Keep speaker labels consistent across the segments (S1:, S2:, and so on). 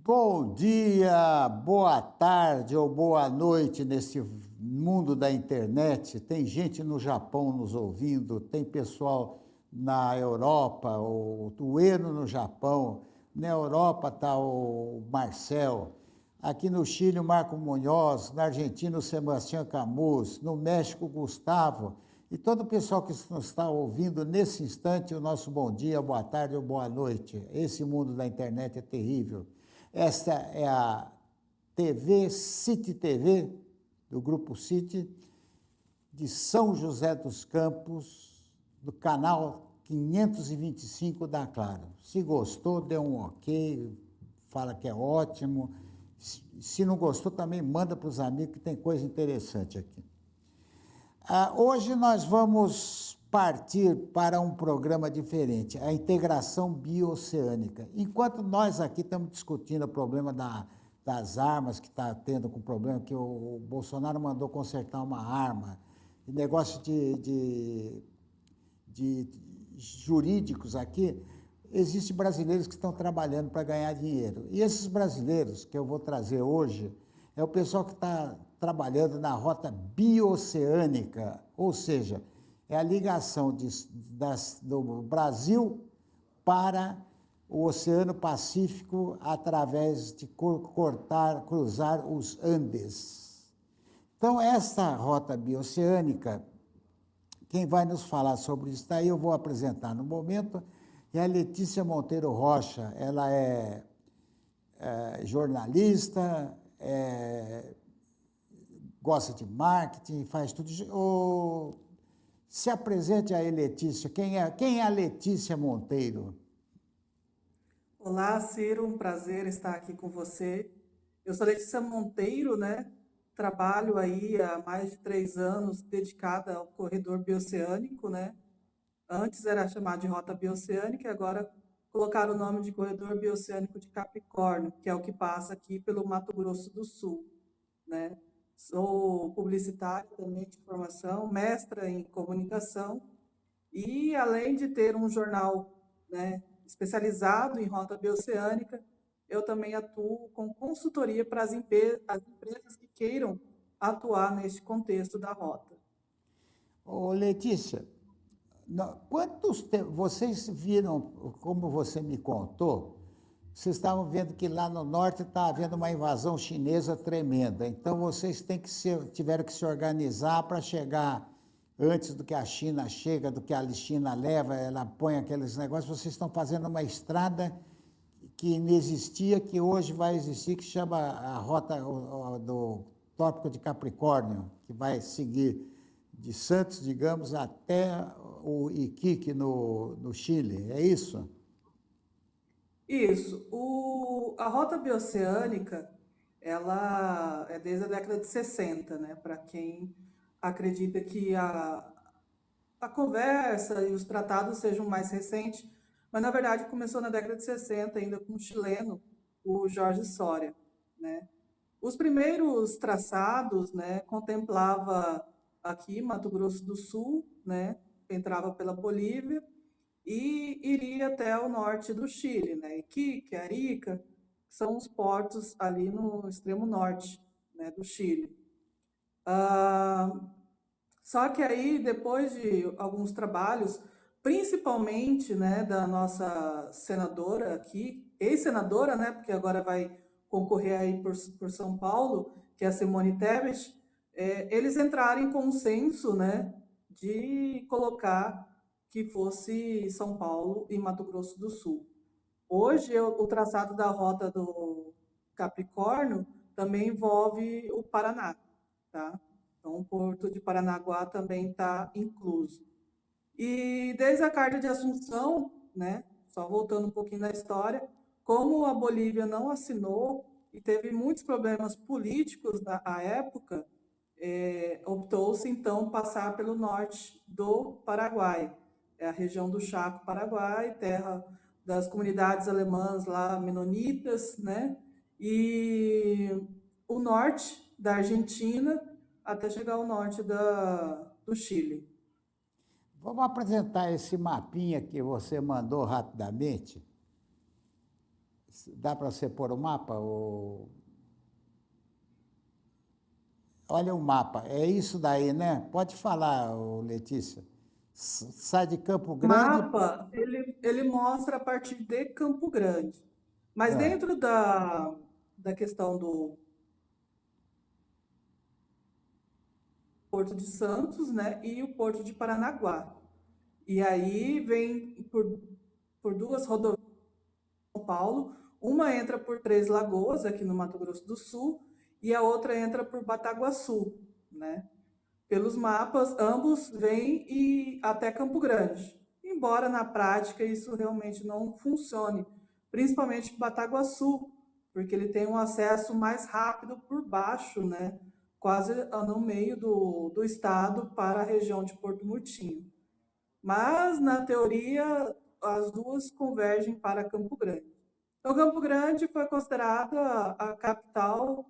S1: Bom dia, boa tarde ou boa noite nesse mundo da internet. Tem gente no Japão nos ouvindo, tem pessoal na Europa, o Ueno no Japão, na Europa está o Marcel, aqui no Chile o Marco Munhoz, na Argentina o Sebastião Camus, no México o Gustavo, e todo o pessoal que nos está ouvindo nesse instante, o nosso bom dia, boa tarde ou boa noite. Esse mundo da internet é terrível. Esta é a TV City TV, do Grupo City, de São José dos Campos, do canal 525 da Claro. Se gostou, dê um ok, fala que é ótimo. Se não gostou, também manda para os amigos, que tem coisa interessante aqui. Hoje nós vamos partir para um programa diferente, a integração bioceânica. Enquanto nós aqui estamos discutindo o problema das armas, que está tendo com problema, que o Bolsonaro mandou consertar uma arma, negócio de jurídicos aqui, existem brasileiros que estão trabalhando para ganhar dinheiro. E esses brasileiros que eu vou trazer hoje é o pessoal que está trabalhando na rota bioceânica, ou seja, é a ligação do Brasil para o Oceano Pacífico através de cruzar os Andes. Então, essa rota bioceânica, quem vai nos falar sobre isso daí, eu vou apresentar no momento, é a Letícia Monteiro Rocha. Ela é jornalista, gosta de marketing, faz tudo. Se apresente aí, Letícia. Quem é a Letícia Monteiro?
S2: Olá, Ciro, um prazer estar aqui com você. Eu sou Letícia Monteiro, né? Trabalho aí há mais de 3 anos dedicada ao corredor bioceânico, né? Antes era chamado de Rota Bioceânica e agora colocaram o nome de Corredor Bioceânico de Capricórnio, que é o que passa aqui pelo Mato Grosso do Sul, né? Sou publicitária também de formação, mestra em comunicação e além de ter um jornal, né, especializado em rota bioceânica, eu também atuo com consultoria para as empresas que queiram atuar neste contexto da rota.
S1: Ô, Letícia, vocês viram, como você me contou, vocês estavam vendo que lá no norte está havendo uma invasão chinesa tremenda. Então tiveram que se organizar para chegar antes do que a China chega, do que a China leva, ela põe aqueles negócios. Vocês estão fazendo uma estrada que não existia, que hoje vai existir, que chama a rota do Tópico de Capricórnio, que vai seguir de Santos, digamos, até o Iquique, no Chile. É isso?
S2: Isso. A rota bioceânica, ela é desde a década de 60, né? Para quem acredita que a conversa e os tratados sejam mais recentes, mas na verdade começou na década de 60, ainda com um chileno, o Jorge Soria, né? Os primeiros traçados, né, contemplava aqui Mato Grosso do Sul, né, entrava pela Bolívia e iria até o norte do Chile, né, Iquique, Arica, que são os portos ali no extremo norte, né, do Chile. Ah, Só que aí, depois de alguns trabalhos, principalmente, né, da nossa senadora aqui, ex-senadora, né, porque agora vai concorrer aí por São Paulo, que é a Simone Tebet, eles entraram em consenso, né, de colocar que fosse São Paulo e Mato Grosso do Sul. Hoje, o traçado da rota do Capricórnio também envolve o Paraná, tá? Então, o Porto de Paranaguá também está incluso. E desde a Carta de Assunção, né, só voltando um pouquinho na história, como a Bolívia não assinou e teve muitos problemas políticos na época, optou-se então passar pelo norte do Paraguai, é a região do Chaco Paraguai, terra das comunidades alemãs lá, menonitas, né? E o norte da Argentina até chegar ao norte do Chile.
S1: Vamos apresentar esse mapinha que você mandou rapidamente. Dá para você pôr o mapa? Olha o mapa, é isso daí, né? Pode falar, Letícia. Sai de Campo
S2: O
S1: Grande.
S2: mapa, ele mostra a partir de Campo Grande. Mas
S1: Ah,
S2: dentro da questão do Porto de Santos, né, e o Porto de Paranaguá. E aí vem por duas rodovias de São Paulo, uma entra por Três Lagoas, aqui no Mato Grosso do Sul, e a outra entra por Bataguaçu, né? Pelos mapas, ambos vêm e até Campo Grande. Embora na prática isso realmente não funcione, principalmente Bataguaçu, porque ele tem um acesso mais rápido por baixo, né? Quase no meio do estado para a região de Porto Murtinho. Mas, na teoria, as duas convergem para Campo Grande. Então, Campo Grande foi considerada a capital,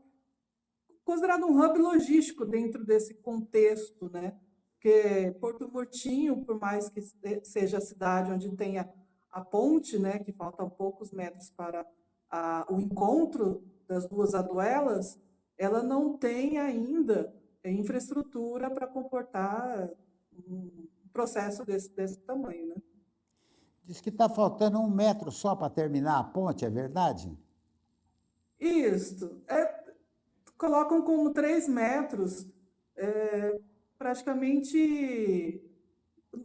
S2: considerado um hub logístico dentro desse contexto, né? Porque Porto Murtinho, por mais que seja a cidade onde tenha a ponte, né, que faltam poucos metros para o encontro das duas aduelas, ela não tem ainda infraestrutura para comportar um processo desse tamanho, né?
S1: diz que está faltando 1 metro só para terminar a ponte, é verdade?
S2: Isto. Colocam como 3 metros, praticamente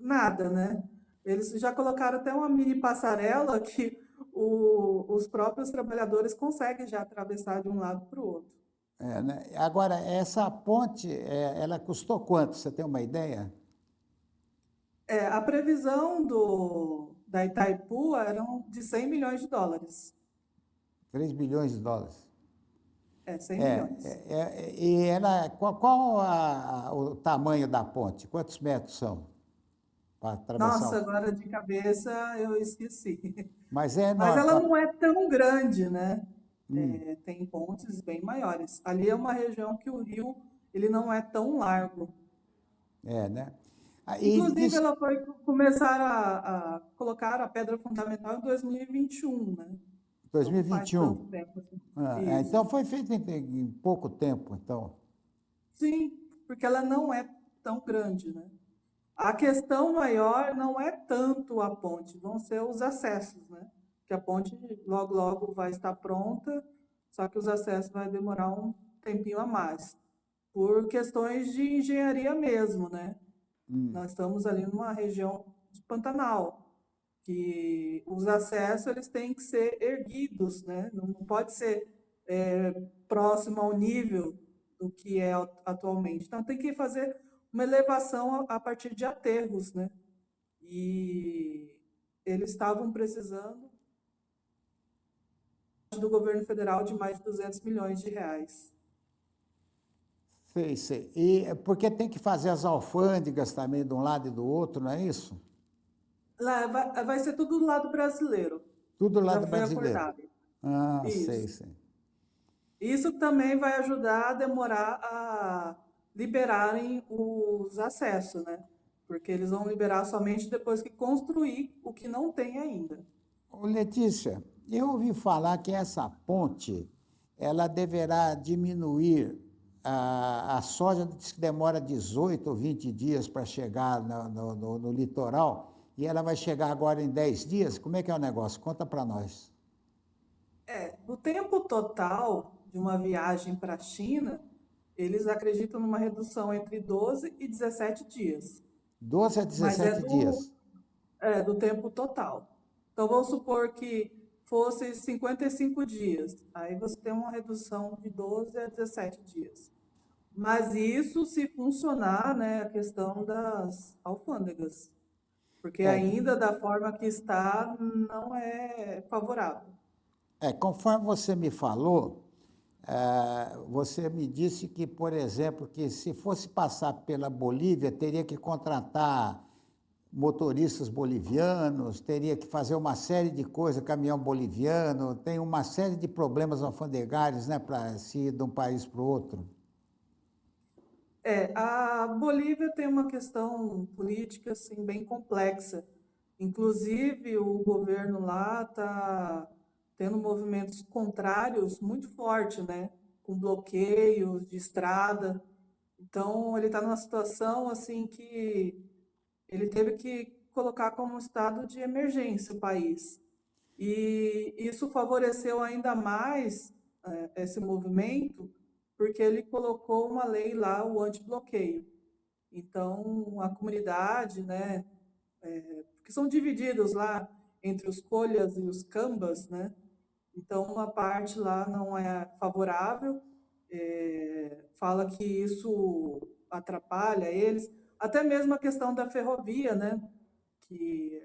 S2: nada, né? Eles já colocaram até uma mini passarela que os próprios trabalhadores conseguem já atravessar de um lado para o outro.
S1: É, né? Agora, essa ponte, ela custou quanto? Você tem uma ideia?
S2: A previsão da Itaipu eram de 100 milhões de dólares.
S1: 3 bilhões de dólares.
S2: 100 milhões.
S1: E ela, qual o tamanho da ponte? Quantos metros são para atravessar?
S2: Nossa, agora de cabeça eu esqueci.
S1: Mas é
S2: Mas
S1: enorme.
S2: ela não é tão grande, né?
S1: Hum,
S2: Tem pontes bem maiores. Ali é uma região que o rio ele não é tão largo.
S1: né? E
S2: Inclusive,
S1: diz
S2: ela foi começar a colocar a pedra fundamental em 2021, né? Então não faz tanto
S1: 2021.
S2: tempo assim.
S1: Então
S2: Isso.
S1: foi feito em pouco tempo, então.
S2: Sim, porque ela não é tão grande, né? A questão maior não é tanto a ponte, vão ser os acessos, né? Que a ponte logo logo vai estar pronta, só que os acessos vai demorar um tempinho a mais, por questões de engenharia mesmo, né?
S1: Hum,
S2: Nós estamos ali numa região de Pantanal, que os acessos eles têm que ser erguidos, né? Não pode ser próximo ao nível do que é atualmente. Então tem que fazer uma elevação a partir de aterros, né? E eles estavam precisando do governo federal de mais de 200 milhões de reais.
S1: sei, sei. E porque tem que fazer as alfândegas também de um lado e do outro, não é isso?
S2: Lá vai ser tudo do lado brasileiro.
S1: Tudo do
S2: Já
S1: lado
S2: foi
S1: brasileiro.
S2: acordado.
S1: Ah, sei,
S2: Isso.
S1: sei.
S2: Isso também vai ajudar a demorar a liberarem os acessos, né? Porque eles vão liberar somente depois que construir o que não tem ainda.
S1: Ô, Letícia, eu ouvi falar que essa ponte, ela deverá diminuir a soja, diz que demora 18 ou 20 dias para chegar no litoral, e ela vai chegar agora em 10 dias. Como é que é o negócio? Conta para nós.
S2: O tempo total de uma viagem para a China, eles acreditam numa redução entre 12 e 17 dias.
S1: 12 a
S2: Mas é
S1: 17 dias.
S2: do tempo total. Então, vamos supor que fosse 55 dias. Aí você tem uma redução de 12 a 17 dias. Mas isso se funcionar, né, a questão das alfândegas. Porque
S1: É,
S2: ainda da forma que está, não é favorável.
S1: conforme você me falou, você me disse que, por exemplo, que se fosse passar pela Bolívia, teria que contratar motoristas bolivianos, teria que fazer uma série de coisas, caminhão boliviano, tem uma série de problemas alfandegários, né, para se ir de um país para o outro.
S2: A Bolívia tem uma questão política assim bem complexa. Inclusive o governo lá está tendo movimentos contrários muito fortes, né? Com bloqueios de estrada. Então, ele está numa situação assim que ele teve que colocar como estado de emergência o país. E isso favoreceu ainda mais esse movimento, porque ele colocou uma lei lá, o antibloqueio. Então, a comunidade, né, que são divididos lá entre os colhas e os cambas, né? Então, uma parte lá não é favorável, fala que isso atrapalha eles, até mesmo a questão da ferrovia, né? Que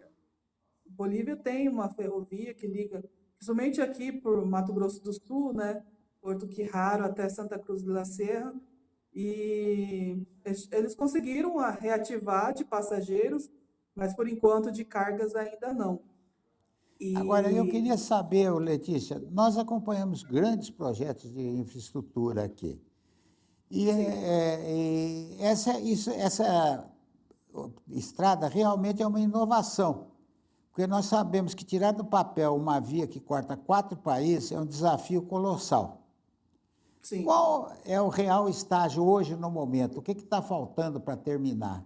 S2: Bolívia tem uma ferrovia que liga, principalmente aqui por Mato Grosso do Sul, né? Porto Quirraro até Santa Cruz de la Serra, e eles conseguiram reativar de passageiros, mas por enquanto de cargas ainda não.
S1: Agora, eu
S2: E
S1: queria saber, ô Letícia, nós acompanhamos grandes projetos de infraestrutura aqui. E,
S2: sim,
S1: essa estrada realmente é uma inovação, porque nós sabemos que tirar do papel uma via que corta 4 países é um desafio colossal.
S2: sim.
S1: Qual é o real estágio hoje no momento? O que está faltando para terminar?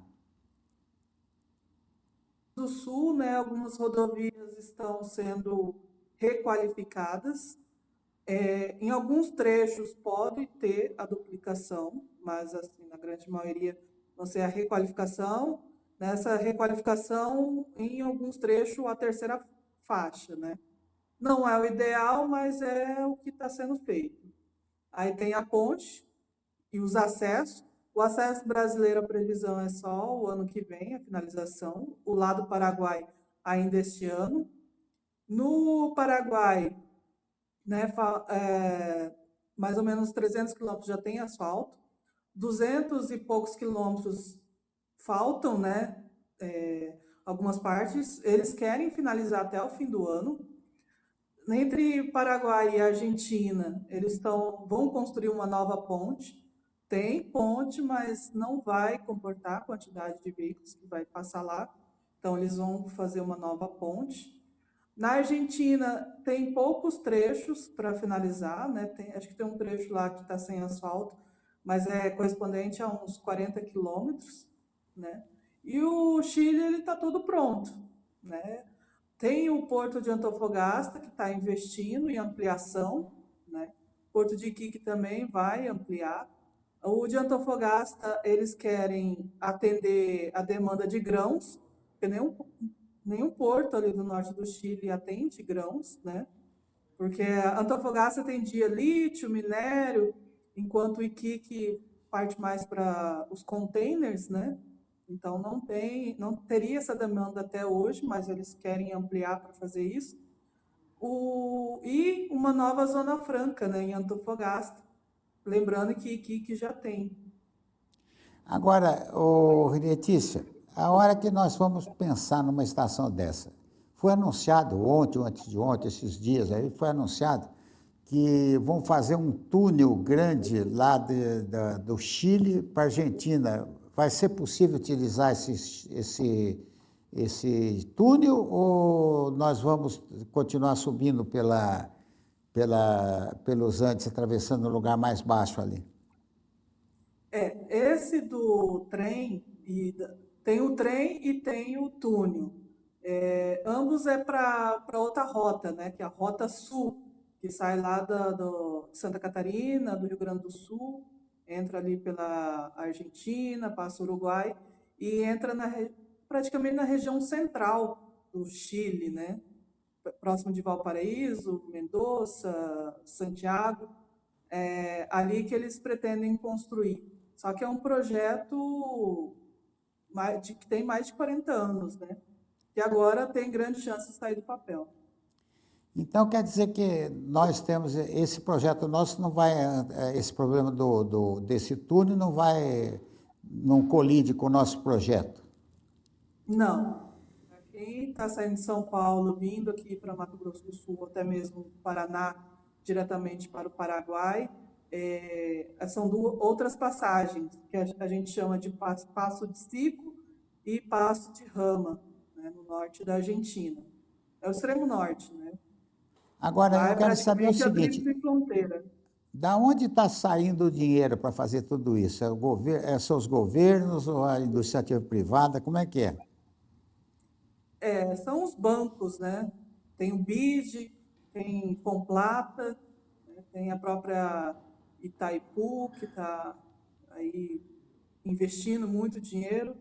S2: Do Sul, né, algumas rodovias estão sendo requalificadas. Em alguns trechos pode ter a duplicação, mas assim, na grande maioria não ser a requalificação. Nessa requalificação, em alguns trechos, a terceira faixa, né? Não é o ideal, mas é o que está sendo feito. Aí tem a ponte e os acessos. O acesso brasileiro, a previsão é só o ano que vem, a finalização. O lado Paraguai ainda este ano. No Paraguai, né, mais ou menos 300 quilômetros já tem asfalto, 200 e poucos quilômetros faltam, né, algumas partes, eles querem finalizar até o fim do ano. Entre Paraguai e Argentina, vão construir uma nova ponte. Tem ponte, mas não vai comportar a quantidade de veículos que vai passar lá. Então, eles vão fazer uma nova ponte. Na Argentina, tem poucos trechos para finalizar, né? Acho que tem um trecho lá que está sem asfalto, mas é correspondente a uns 40 quilômetros, né? E o Chile, ele está todo pronto, né? Tem o Porto de Antofagasta, que está investindo em ampliação, né? Porto de Iquique também vai ampliar. O de Antofagasta, eles querem atender a demanda de grãos, porque nenhum porto ali do norte do Chile atende grãos, né? Porque Antofagasta atendia lítio, minério, enquanto o Iquique parte mais para os containers, né? Então não teria essa demanda até hoje, mas eles querem ampliar para fazer isso. E uma nova zona franca, né, em Antofagasta. Lembrando que Iquique já tem.
S1: Agora, ô, Letícia, a hora que nós vamos pensar numa estação dessa, foi anunciado ontem, ou antes de ontem, esses dias aí, foi anunciado que vão fazer um túnel grande lá do Chile para a Argentina. Vai ser possível utilizar esse túnel ou nós vamos continuar subindo pelos Andes, atravessando o lugar mais baixo ali?
S2: Esse do trem, tem o trem e tem o túnel. Ambos é para outra rota, né? Que é a Rota Sul, que sai lá de Santa Catarina, do Rio Grande do Sul, entra ali pela Argentina, passa o Uruguai e entra praticamente na região central do Chile, né? Próximo de Valparaíso, Mendoza, Santiago, ali que eles pretendem construir. Só que é um projeto que tem mais de 40 anos, né? E agora tem grande chance de sair do papel.
S1: Então, quer dizer que nós temos esse projeto nosso não vai, esse problema desse túnel não colide com o nosso projeto.
S2: Não. Quem está saindo de São Paulo, vindo aqui para Mato Grosso do Sul, até mesmo Paraná, diretamente para o Paraguai, são outras passagens, que a gente chama de Passo de Ciclo e Passo de Rama, né, no norte da Argentina. É o extremo norte, né?
S1: Agora,
S2: Lá
S1: eu
S2: é
S1: quero saber o
S2: praticamente a
S1: seguinte,
S2: tríplice fronteira.
S1: da onde está saindo o dinheiro para fazer tudo isso? É o são os governos ou a iniciativa privada? Como é que é?
S2: É, são os bancos, né? Tem o BID, tem Complata, né? Tem a própria Itaipu, que está aí investindo muito dinheiro.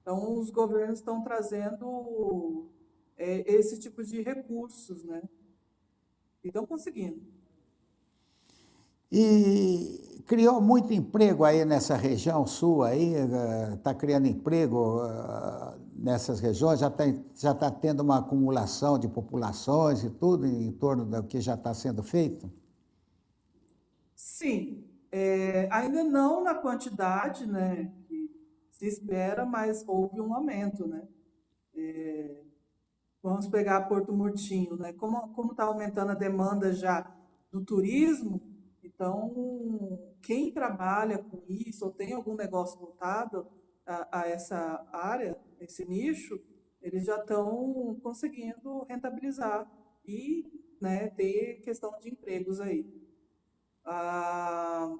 S2: Então, os governos estão trazendo esse tipo de recursos, né? E estão conseguindo.
S1: E criou muito emprego aí nessa região sua aí, está criando emprego nessas regiões, já tá tendo uma acumulação de populações e tudo em torno do que já está sendo feito?
S2: Sim, ainda não na quantidade, né, que se espera, mas houve um aumento, né? Vamos pegar Porto Murtinho, né? Como está aumentando a demanda já do turismo, então quem trabalha com isso ou tem algum negócio voltado a essa área, esse nicho, eles já estão conseguindo rentabilizar e, né, ter questão de empregos aí. Está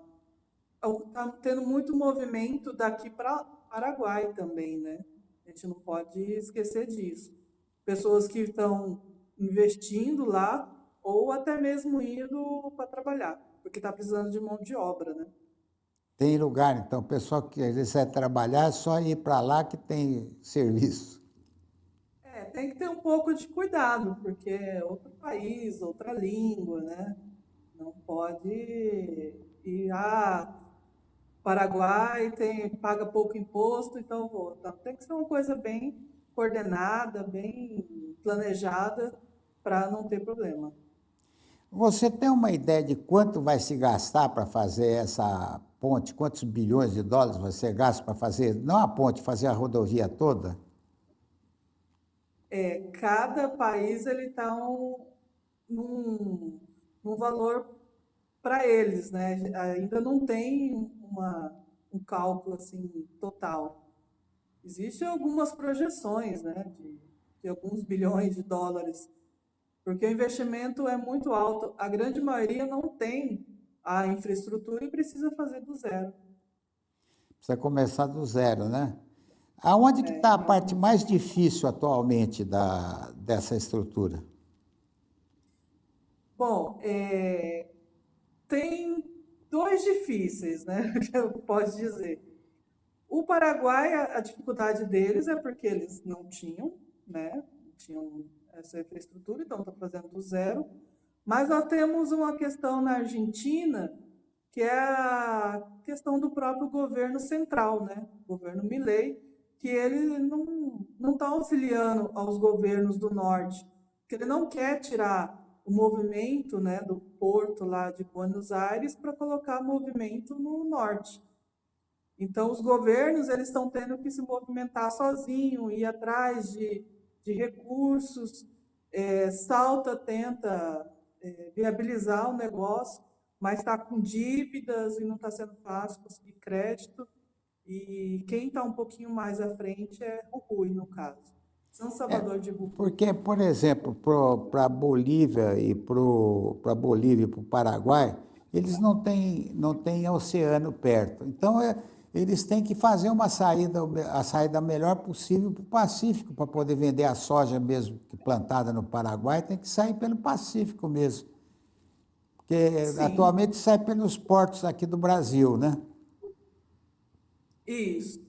S2: tendo muito movimento daqui para Paraguai também, né? A gente não pode esquecer disso. Pessoas que estão investindo lá ou até mesmo indo para trabalhar, porque está precisando de mão de obra, né?
S1: Tem lugar, então, o pessoal que quiser trabalhar, é só ir para lá que tem serviço.
S2: Tem que ter um pouco de cuidado, porque é outro país, outra língua, né? Não pode ir, Paraguai paga pouco imposto, então eu vou. Então, tem que ser uma coisa bem coordenada, bem planejada, para não ter problema.
S1: Você tem uma ideia de quanto vai se gastar para fazer essa ponte? Quantos bilhões de dólares você gasta para fazer, não a ponte, fazer a rodovia toda?
S2: Cada país ele está num, num valor para eles, né? Ainda não tem um cálculo assim total. Existem algumas projeções, né, de alguns bilhões de dólares, porque o investimento é muito alto. A grande maioria não tem a infraestrutura e precisa fazer do zero.
S1: Precisa começar do zero, né? Aonde que está a parte mais difícil atualmente dessa estrutura?
S2: Bom, tem dois difíceis, né? Que eu posso dizer. O Paraguai, a dificuldade deles é porque eles não tinham, né? Não tinham essa infraestrutura, então estão fazendo do zero. Mas nós temos uma questão na Argentina, que é a questão do próprio governo central, né? O governo Milei, que ele não está auxiliando aos governos do norte, que ele não quer tirar o movimento, né, do porto lá de Buenos Aires para colocar movimento no norte. Então, os governos eles estão tendo que se movimentar sozinho, ir atrás de recursos. Salta tenta viabilizar o negócio, mas está com dívidas e não está sendo fácil conseguir crédito. E quem está um pouquinho mais à frente é o Rui, no caso. São Salvador de Jujuy.
S1: Porque, por exemplo, para a Bolívia e para o Paraguai, eles não têm oceano perto. Então, eles têm que fazer a saída melhor possível para o Pacífico, para poder vender a soja mesmo que plantada no Paraguai, tem que sair pelo Pacífico mesmo. Porque
S2: Sim,
S1: atualmente sai pelos portos aqui do Brasil, né?
S2: isso.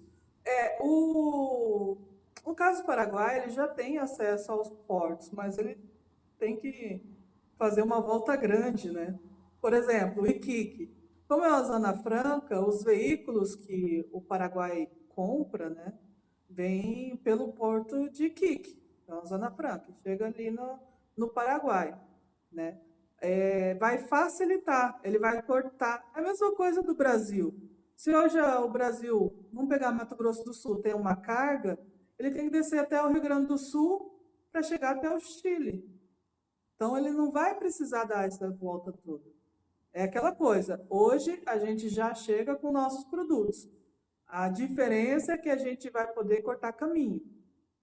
S2: O caso do Paraguai, ele já tem acesso aos portos, mas ele tem que fazer uma volta grande, né? Por exemplo, o Iquique. Como é uma zona franca, os veículos que o Paraguai compra, né, vêm pelo porto de Iquique, é uma zona franca, chega ali no Paraguai, né? Vai facilitar, ele vai cortar. É a mesma coisa do Brasil. Se hoje o Brasil, vamos pegar Mato Grosso do Sul, tem uma carga, ele tem que descer até o Rio Grande do Sul para chegar até o Chile. Então, ele não vai precisar dar essa volta toda. É aquela coisa, hoje a gente já chega com nossos produtos. A diferença é que a gente vai poder cortar caminho.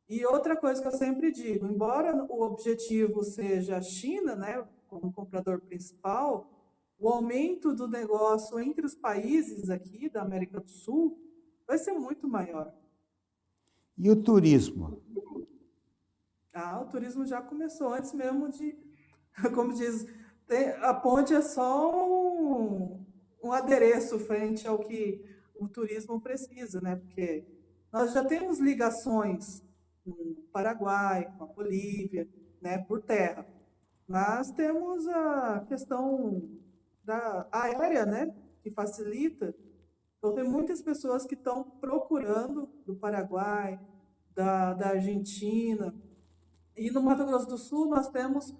S2: E outra coisa que eu sempre digo, embora o objetivo seja a China, né, como comprador principal, o aumento do negócio entre os países aqui da América do Sul vai ser muito maior.
S1: E o turismo?
S2: Ah, o turismo já começou antes mesmo de, como diz, a ponte é só um adereço frente ao que o turismo precisa, né? Porque nós já temos ligações com o Paraguai, com a Bolívia, né, por terra. Mas temos a questão da aérea, né, que facilita. Então, tem muitas pessoas que estão procurando do Paraguai, da Argentina. E no Mato Grosso do Sul, nós temos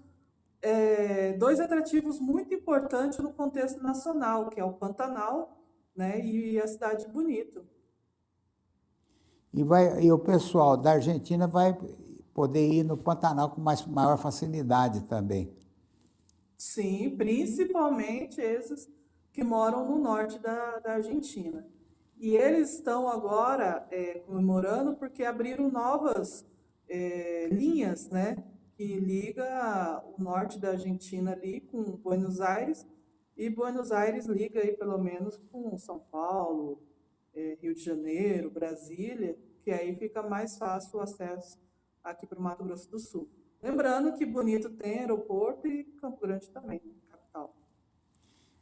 S2: dois atrativos muito importantes no contexto nacional, que é o Pantanal, né, e a Cidade Bonito.
S1: E o pessoal da Argentina vai poder ir no Pantanal com maior facilidade também.
S2: Sim, principalmente esses que moram no norte da Argentina. E eles estão agora comemorando porque abriram novas linhas, né, que liga o norte da Argentina ali com Buenos Aires, e Buenos Aires liga aí pelo menos com São Paulo, Rio de Janeiro, Brasília, que aí fica mais fácil o acesso aqui para o Mato Grosso do Sul. Lembrando que Bonito tem aeroporto e Campo Grande também, capital.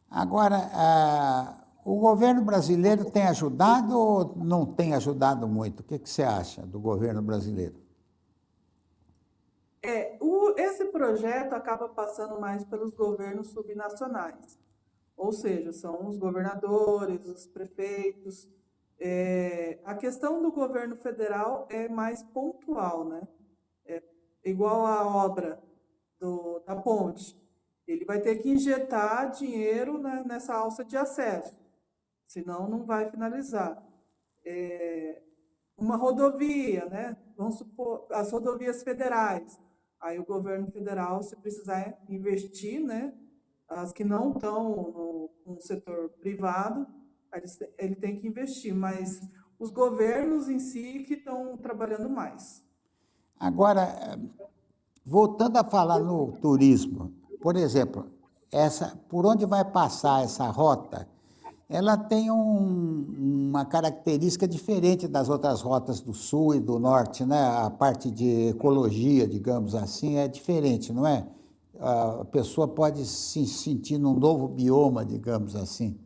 S1: Agora, o governo brasileiro tem ajudado ou não tem ajudado muito? O que você acha do governo brasileiro?
S2: Esse projeto acaba passando mais pelos governos subnacionais, ou seja, são os governadores, os prefeitos. A questão do governo federal é mais pontual, né? Igual a obra da ponte. Ele vai ter que injetar dinheiro, né, nessa alça de acesso, senão não vai finalizar. Uma rodovia, né? Vamos supor, as rodovias federais. Aí o governo federal, se precisar investir, né? As que não estão no setor privado, ele tem que investir, mas os governos em si que estão trabalhando mais.
S1: Agora, voltando a falar no turismo, por exemplo, por onde vai passar essa rota, ela tem uma característica diferente das outras rotas do sul e do norte, né? A parte de ecologia, digamos assim, é diferente, não é? A pessoa pode se sentir num novo bioma, digamos assim.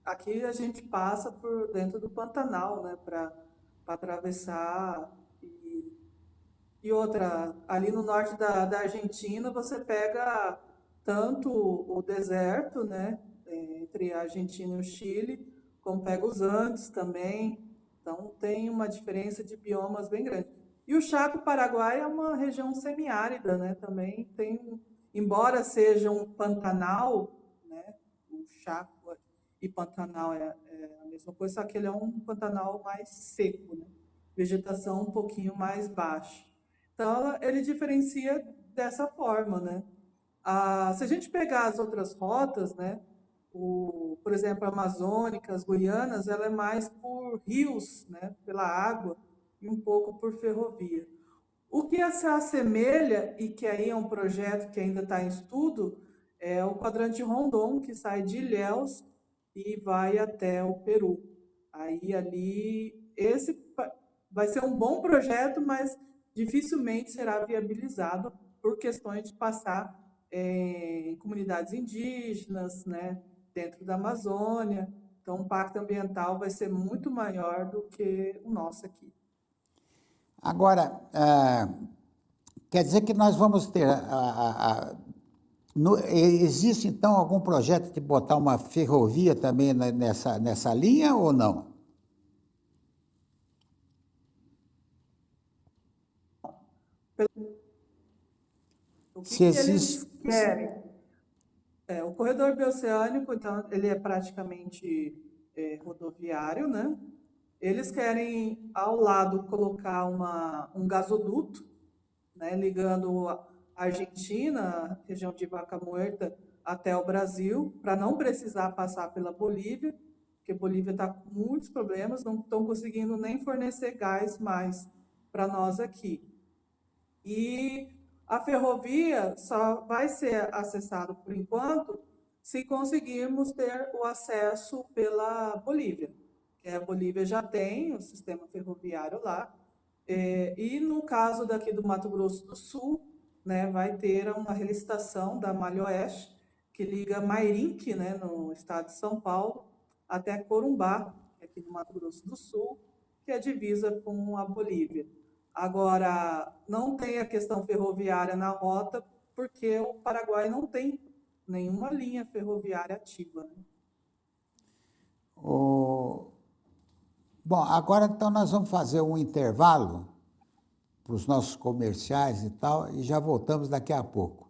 S2: Aqui a gente passa por dentro do Pantanal, né, para atravessar. E outra, ali no norte da Argentina, você pega tanto o deserto, né, entre a Argentina e o Chile, como pega os Andes também. Então, tem uma diferença de biomas bem grande. E o Chaco Paraguai é uma região semiárida, né, também tem, embora seja um Pantanal, né, o Chaco e Pantanal é a mesma coisa, só que ele é um Pantanal mais seco, né, vegetação um pouquinho mais baixa. Então, ele diferencia dessa forma, né? Se a gente pegar as outras rotas, né? Por exemplo, a amazônica, as guianas, ela é mais por rios, né? Pela água e um pouco por ferrovia. O que se assemelha, e que aí é um projeto que ainda está em estudo, é o quadrante Rondon, que sai de Ilhéus e vai até o Peru. Aí ali, vai ser um bom projeto, mas dificilmente será viabilizado por questões de passar em comunidades indígenas, né, dentro da Amazônia. Então, o impacto ambiental vai ser muito maior do que o nosso aqui.
S1: Agora, quer dizer que nós vamos ter. Existe então algum projeto de botar uma ferrovia também nessa linha ou não?
S2: O que,
S1: Se
S2: que eles
S1: existe.
S2: querem? O corredor bioceânico, então, ele é praticamente rodoviário, né? Eles querem, ao lado, colocar um gasoduto, né, ligando a Argentina, a região de Vaca Muerta, até o Brasil, para não precisar passar pela Bolívia. porque Bolívia está com muitos problemas, não estão conseguindo nem fornecer gás mais para nós aqui. E a ferrovia só vai ser acessada por enquanto se conseguirmos ter o acesso pela Bolívia, que a Bolívia já tem o sistema ferroviário lá, e no caso daqui do Mato Grosso do Sul, né, vai ter uma relicitação da Malha Oeste, que liga Mairinque, né, no estado de São Paulo, até Corumbá, aqui no Mato Grosso do Sul, que é divisa com a Bolívia. Agora, não tem a questão ferroviária na rota, porque o Paraguai não tem nenhuma linha ferroviária ativa, né?
S1: O... Bom, agora então nós vamos fazer um intervalo para os nossos comerciais e tal, e já voltamos daqui a pouco.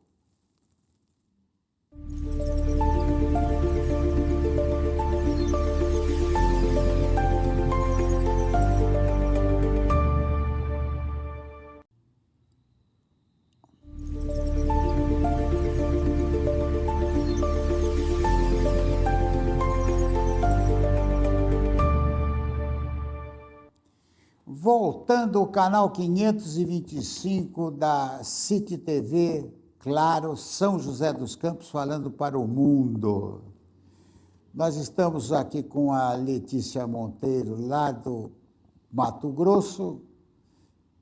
S1: Voltando ao canal 525 da City TV, claro, São José dos Campos, falando para o mundo. Nós estamos aqui com a Letícia Monteiro, lá do Mato Grosso,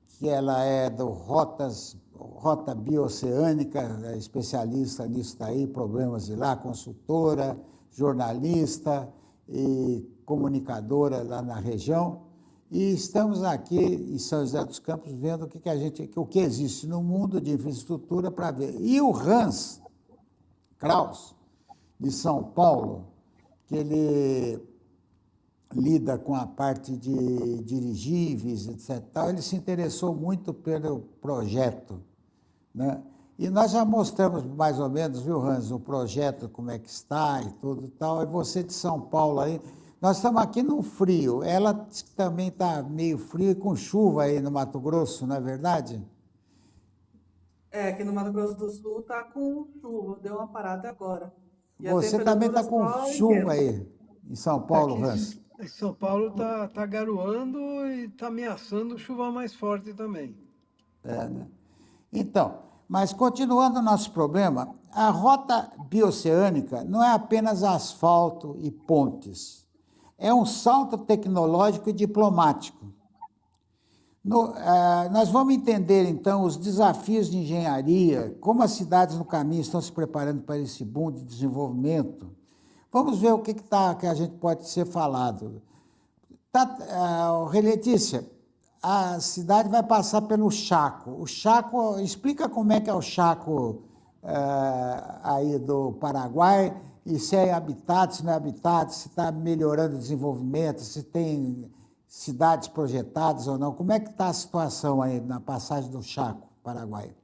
S1: que ela é do Rota Bioceânica, é especialista nisso daí, problemas de lá, consultora, jornalista e comunicadora lá na região. E estamos aqui em São José dos Campos vendo o que existe no mundo de infraestrutura para ver. E o Hans Kraus, de São Paulo, que ele lida com a parte de dirigíveis, etc. Ele se interessou muito pelo projeto, né? E nós já mostramos mais ou menos, viu, Hans, o projeto, como é que está e tudo e tal. E você de São Paulo aí... Nós estamos aqui no frio, ela também está meio frio e com chuva aí no Mato Grosso, não é verdade?
S2: Aqui no Mato Grosso do Sul está com chuva, deu uma parada agora. E a
S1: Você também
S2: temperatura
S1: está com
S2: só
S1: chuva
S2: esquenta.
S1: aí, em São
S3: Aqui
S1: Paulo, Hans?
S3: em São Paulo tá garoando e tá ameaçando chuva mais forte também.
S1: Então, mas continuando o nosso problema, a rota bioceânica não é apenas asfalto e pontes, é um salto tecnológico e diplomático. Nós vamos entender, então, os desafios de engenharia, como as cidades no caminho estão se preparando para esse boom de desenvolvimento. Vamos ver o que a gente pode ser falado. Letícia, a cidade vai passar pelo Chaco. O Chaco, explica como é que é o Chaco aí do Paraguai, e se é habitado, se não é habitado, se está melhorando o desenvolvimento, se tem cidades projetadas ou não. Como é que está a situação aí na passagem do Chaco, Paraguai?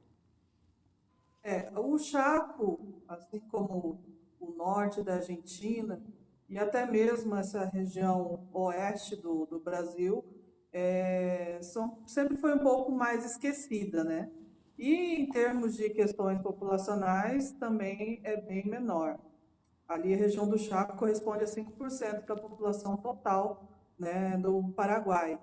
S2: O Chaco, assim como o norte da Argentina e até mesmo essa região oeste do Brasil, sempre foi um pouco mais esquecida, né? E em termos de questões populacionais, também é bem menor. Ali a região do Chaco corresponde a 5% da população total, né, do Paraguai.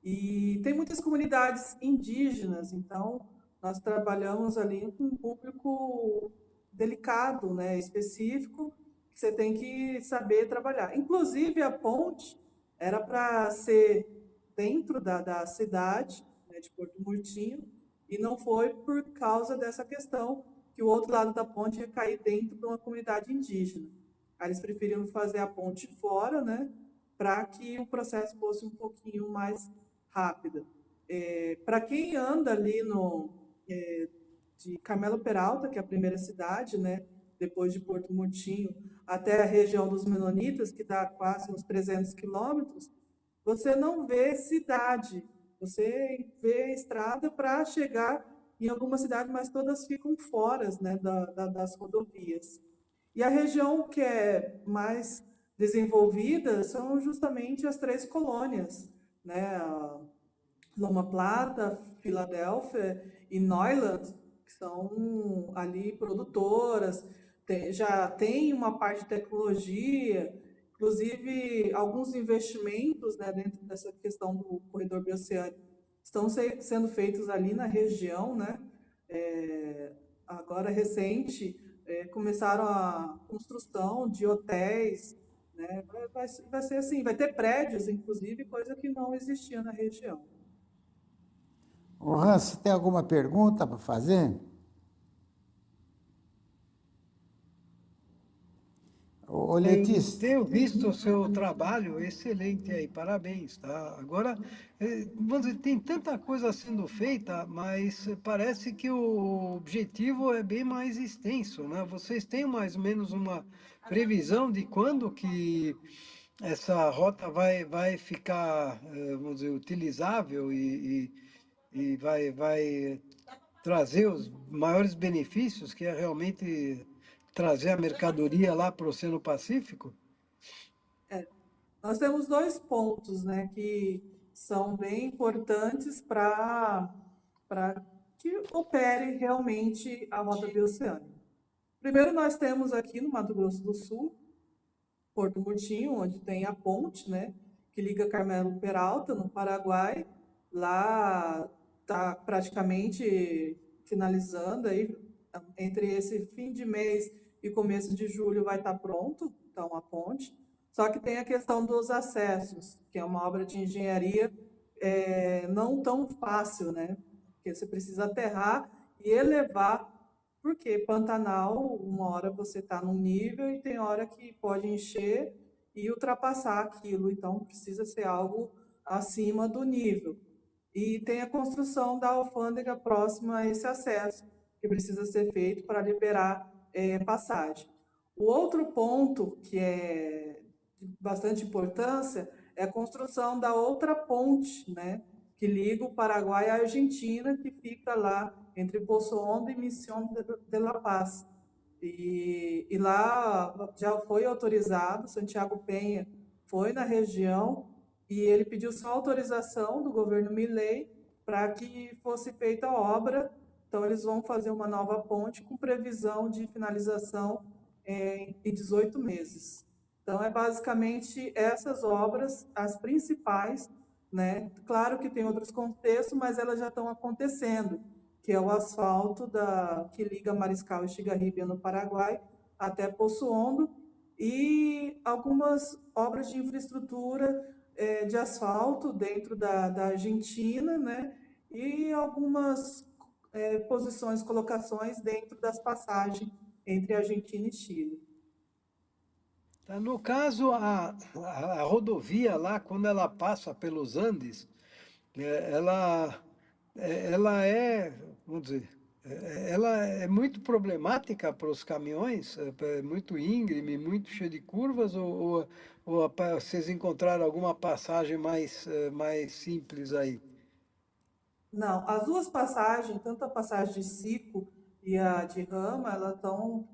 S2: E tem muitas comunidades indígenas, então nós trabalhamos ali com um público delicado, né, específico, que você tem que saber trabalhar. Inclusive, a ponte era para ser dentro da cidade, né, de Porto Murtinho, e não foi por causa dessa questão que o outro lado da ponte ia cair dentro de uma comunidade indígena. Aí eles preferiram fazer a ponte fora, né, para que o processo fosse um pouquinho mais rápido. Para quem anda ali de Carmelo Peralta, que é a primeira cidade, né, depois de Porto Murtinho, até a região dos Menonitas, que dá quase uns 300 quilômetros, você não vê cidade, você vê estrada para chegar em alguma cidade, mas todas ficam fora, né, das rodovias. E a região que é mais desenvolvida são justamente as 3 colônias, né? Loma Plata, Filadélfia e Neuland, que são ali produtoras, já tem uma parte de tecnologia, Inclusive, alguns investimentos, né, dentro dessa questão do corredor bioceânico estão sendo feitos ali na região, né? É, agora, recente, começaram a construção de hotéis, né? Vai ser assim, vai ter prédios, inclusive, coisa que não existia na região.
S1: Ô, Hans, você tem alguma pergunta para fazer? Ô,
S3: Eu
S1: Letícia,
S3: tenho visto o seu trabalho excelente aí, parabéns, tá? Agora, vamos dizer, tem tanta coisa sendo feita, mas parece que o objetivo é bem mais extenso, né? Vocês têm mais ou menos uma previsão de quando que essa rota vai ficar, vamos dizer, utilizável e vai trazer os maiores benefícios, que é realmente trazer a mercadoria lá para o Oceano Pacífico?
S2: Nós temos dois pontos, né, que são bem importantes para que opere realmente a rota bioceânica. Primeiro, nós temos aqui no Mato Grosso do Sul, Porto Murtinho, onde tem a ponte, né, que liga Carmelo Peralta, no Paraguai. Lá está praticamente finalizando aí, entre esse fim de mês e começo de julho vai estar pronto, então a ponte. Só que tem a questão dos acessos, que é uma obra de engenharia não tão fácil, né? Porque você precisa aterrar e elevar, porque Pantanal, uma hora você está num nível e tem hora que pode encher e ultrapassar aquilo, então precisa ser algo acima do nível. E tem a construção da alfândega próxima a esse acesso, que precisa ser feito para liberar passagem. O outro ponto que é de bastante importância é a construção da outra ponte, né, que liga o Paraguai à Argentina, que fica lá entre Poço Hondo e Missão de La Paz. E lá já foi autorizado, Santiago Penha foi na região e ele pediu só autorização do governo Milei para que fosse feita a obra. Então, eles vão fazer uma nova ponte com previsão de finalização em 18 meses. Então, é basicamente essas obras, as principais, né? Claro que tem outros contextos, mas elas já estão acontecendo, que é o asfalto que liga Mariscal e Xigarribia, no Paraguai, até Poço Hondo, e algumas obras de infraestrutura de asfalto dentro da Argentina, né? E algumas posições, colocações dentro das passagens entre Argentina e Chile.
S3: Tá, no caso, a rodovia lá, quando ela passa pelos Andes, ela, ela é, vamos dizer, ela é muito problemática para os caminhões, é muito íngreme, muito cheio de curvas, ou vocês encontraram alguma passagem mais simples aí?
S2: Não, as duas passagens, tanto a passagem de Sico e a de Rama, elas estão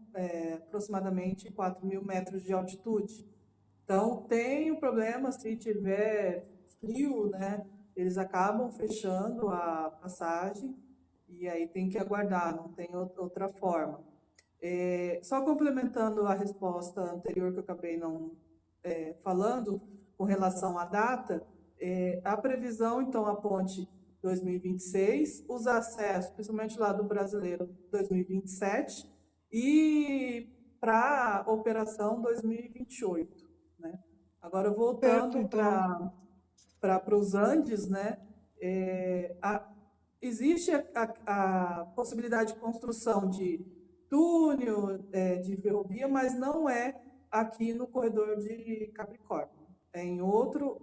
S2: aproximadamente 4.000 metros de altitude. Então, tem o problema se tiver frio, né? Eles acabam fechando a passagem e aí tem que aguardar, não tem outra forma. Só complementando a resposta anterior que eu acabei não falando com relação à data, a previsão, então, a ponte 2026, os acessos, principalmente lá do brasileiro, 2027, e para a operação 2028, né? Agora,
S3: Certo,
S2: voltando
S3: então.
S2: para os Andes, né? Existe a possibilidade de construção de túnel, de ferrovia, mas não é aqui no corredor de Capricórnio. É em outro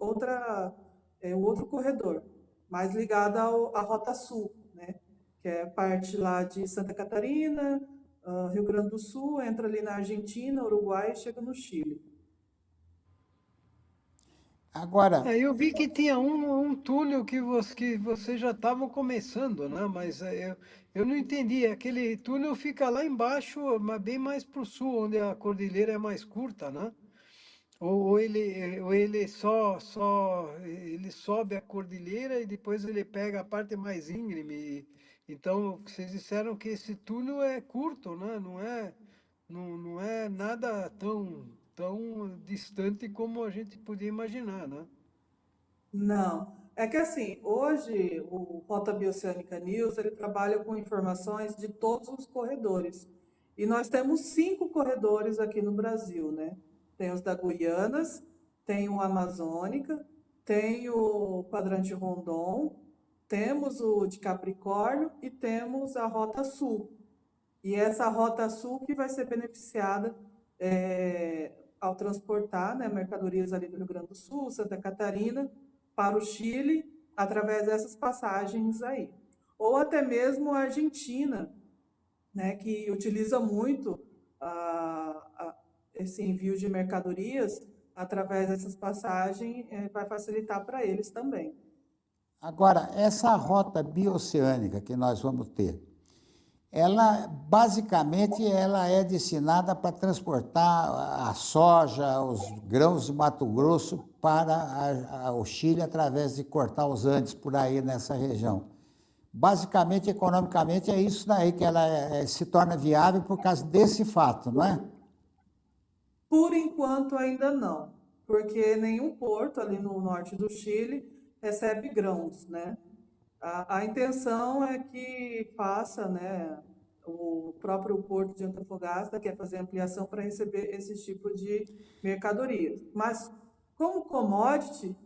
S2: corredor, mais ligado à Rota Sul, né? Que é parte lá de Santa Catarina, Rio Grande do Sul, entra ali na Argentina, Uruguai e chega no Chile.
S1: agora,
S3: Eu vi que tinha um túnel que você já estavam começando, né? Mas eu não entendi. Aquele túnel fica lá embaixo, mas bem mais para o sul, onde a cordilheira é mais curta, né? Ou ele ele sobe a cordilheira e depois ele pega a parte mais íngreme. Então, vocês disseram que esse túnel é curto, né? Não é nada tão. tão distante como a gente podia imaginar, né?
S2: Não. É que assim, hoje o Rota Bioceânica News, ele trabalha com informações de todos os corredores. E nós temos 5 corredores aqui no Brasil, né? Tem os da Guianas, tem o Amazônica, tem o Quadrante Rondon, temos o de Capricórnio e temos a Rota Sul. E essa Rota Sul que vai ser beneficiada ao transportar, né, mercadorias ali do Rio Grande do Sul, Santa Catarina, para o Chile, através dessas passagens aí. Ou até mesmo a Argentina, né, que utiliza muito esse envio de mercadorias através dessas passagens, vai facilitar para eles também.
S1: Agora, essa rota bioceânica que nós vamos ter, ela basicamente ela é destinada para transportar a soja, os grãos de Mato Grosso para o Chile através de cortar os Andes por aí nessa região. Basicamente, economicamente, é isso daí que ela se torna viável por causa desse fato, não é?
S2: Por enquanto ainda não, porque nenhum porto ali no norte do Chile recebe grãos, né? A intenção é que faça, né, o próprio porto de Antofagasta quer fazer ampliação para receber esse tipo de mercadorias. Mas como commodity,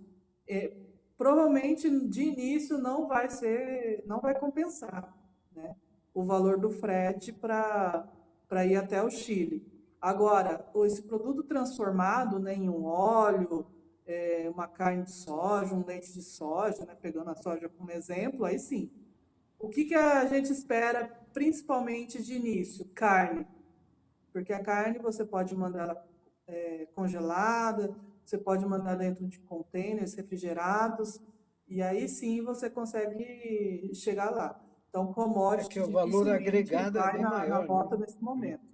S2: é, provavelmente de início não vai compensar, né, o valor do frete para ir até o Chile. Agora, esse produto transformado, né, em um óleo, uma carne de soja, um leite de soja, né, pegando a soja como exemplo, aí sim. O que, que a gente espera principalmente de início? Carne. Porque a carne você pode mandar ela congelada, você pode mandar dentro de containers refrigerados, e aí sim você consegue chegar lá. Então,
S3: É que
S2: commodity
S3: o valor
S2: dificilmente
S3: agregado é
S2: vai
S3: bem
S2: na
S3: maior, né?
S2: rota nesse momento.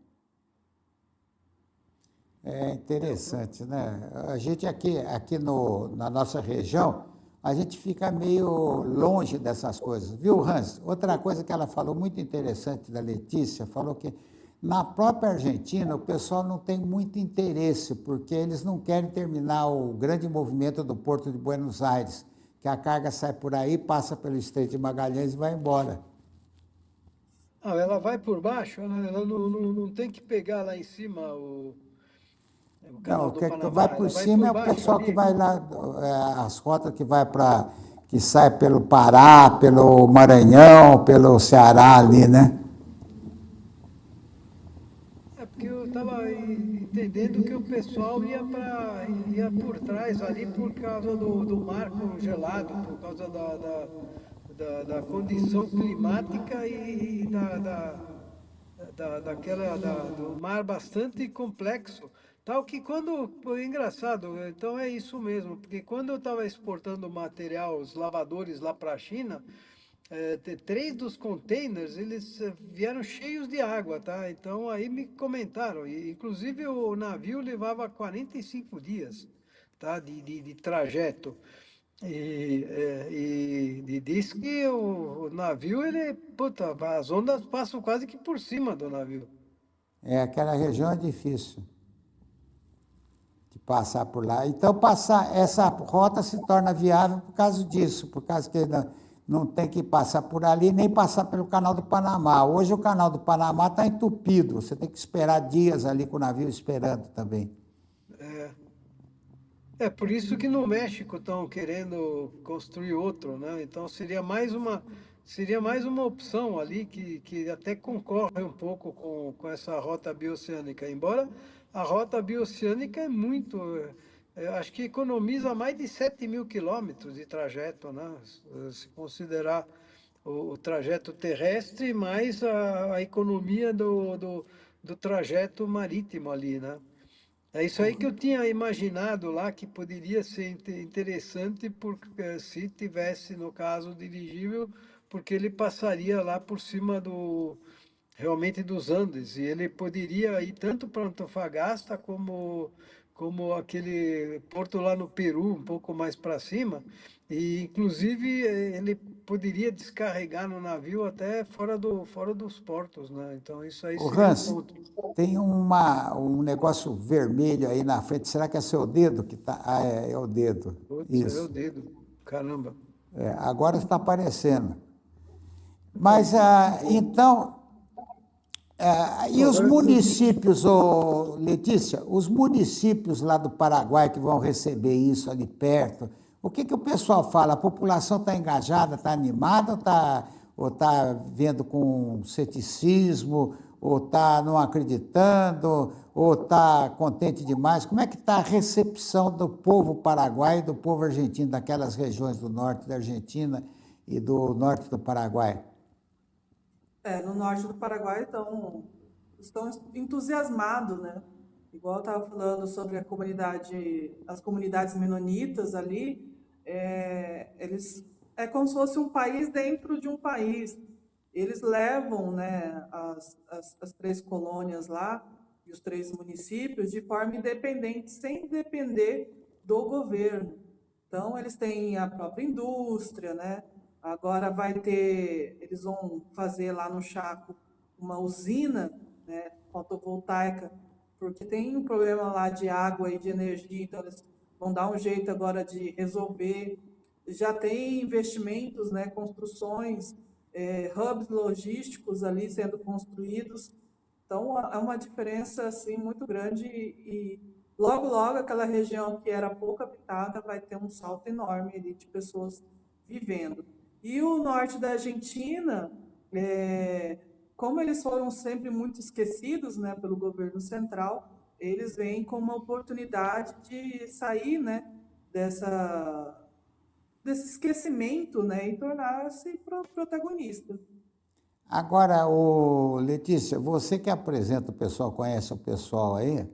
S1: É interessante, né? A gente aqui na nossa região, a gente fica meio longe dessas coisas, viu, Hans? Outra coisa que ela falou muito interessante da Letícia, falou que na própria Argentina o pessoal não tem muito interesse, porque eles não querem terminar o grande movimento do Porto de Buenos Aires, que a carga sai por aí, passa pelo Estreito de Magalhães e vai embora.
S3: Ah, ela vai por baixo, ela não tem que pegar lá em cima o
S1: Não,
S3: canal
S1: o
S3: do
S1: que vai
S3: Panamá,
S1: por
S3: ela vai
S1: cima
S3: por
S1: é o
S3: baixo
S1: pessoal que
S3: ali.
S1: vai lá, as rotas que vai para, que sai pelo Pará, pelo Maranhão, pelo Ceará ali, né?
S3: É porque eu estava entendendo que o pessoal ia por trás ali por causa do mar congelado, por causa da condição climática e do mar bastante complexo. Tal que quando. Pô, engraçado, então é isso mesmo, porque quando eu estava exportando material, os lavadores lá para a China, 3 dos containers eles vieram cheios de água, tá? Então aí me comentaram, e inclusive o navio levava 45 dias, tá? De trajeto. E diz que o navio, ele, puta, as ondas passam quase que por cima do navio.
S1: É, aquela região é difícil de passar por lá. Então, passar essa rota se torna viável por causa disso, por causa que não tem que passar por ali, nem passar pelo Canal do Panamá. Hoje o Canal do Panamá está entupido, você tem que esperar dias ali com o navio esperando também.
S3: É, é por isso que no México estão querendo construir outro, né? Então seria mais uma opção ali que até concorre um pouco com essa rota bioceânica. Embora a rota bioceânica é muito, acho que economiza mais de 7.000 quilômetros de trajeto, né? Se considerar o trajeto terrestre mais a economia do trajeto marítimo ali, né? É isso aí que eu tinha imaginado lá que poderia ser interessante porque se tivesse, no caso, dirigível, porque ele passaria lá por cima realmente dos Andes, e ele poderia ir tanto para Antofagasta como aquele porto lá no Peru, um pouco mais para cima, e inclusive ele poderia descarregar no navio até fora dos portos, né? Então isso aí
S1: Ô
S3: seria um
S1: Hans,
S3: ponto.
S1: tem um negócio vermelho aí na frente. Será que é seu dedo que está? Ah, é o dedo.
S3: Putz, é o
S1: Isso.
S3: dedo. Caramba.
S1: É, agora está aparecendo.
S3: Então,
S1: Mas então, e os
S3: agora
S1: municípios, ô, Letícia, os municípios lá do Paraguai que vão receber isso ali perto, o que o pessoal fala? A população está engajada, está animada ou tá vendo com ceticismo, ou está não acreditando, ou está contente demais? Como é que está a recepção do povo paraguaio e do povo argentino, daquelas regiões do norte da Argentina e do norte do Paraguai?
S2: No norte do Paraguai estão entusiasmados, né? Igual eu estava falando sobre as comunidades menonitas ali, eles é como se fosse um país dentro de um país. Eles levam, né, as três colônias lá e os três municípios de forma independente, sem depender do governo. Então, eles têm a própria indústria, né? Agora eles vão fazer lá no Chaco uma usina, né, fotovoltaica, porque tem um problema lá de água e de energia, então eles vão dar um jeito agora de resolver. Já tem investimentos, né, construções, hubs logísticos ali sendo construídos. Então, é uma diferença assim muito grande e logo, logo aquela região que era pouco habitada vai ter um salto enorme ali de pessoas vivendo. E o norte da Argentina, é, como eles foram sempre muito esquecidos, né, pelo governo central, eles veem como uma oportunidade de sair, né, dessa, desse esquecimento, né, e tornar-se protagonista.
S1: Agora, Letícia, você que apresenta o pessoal, conhece o pessoal aí,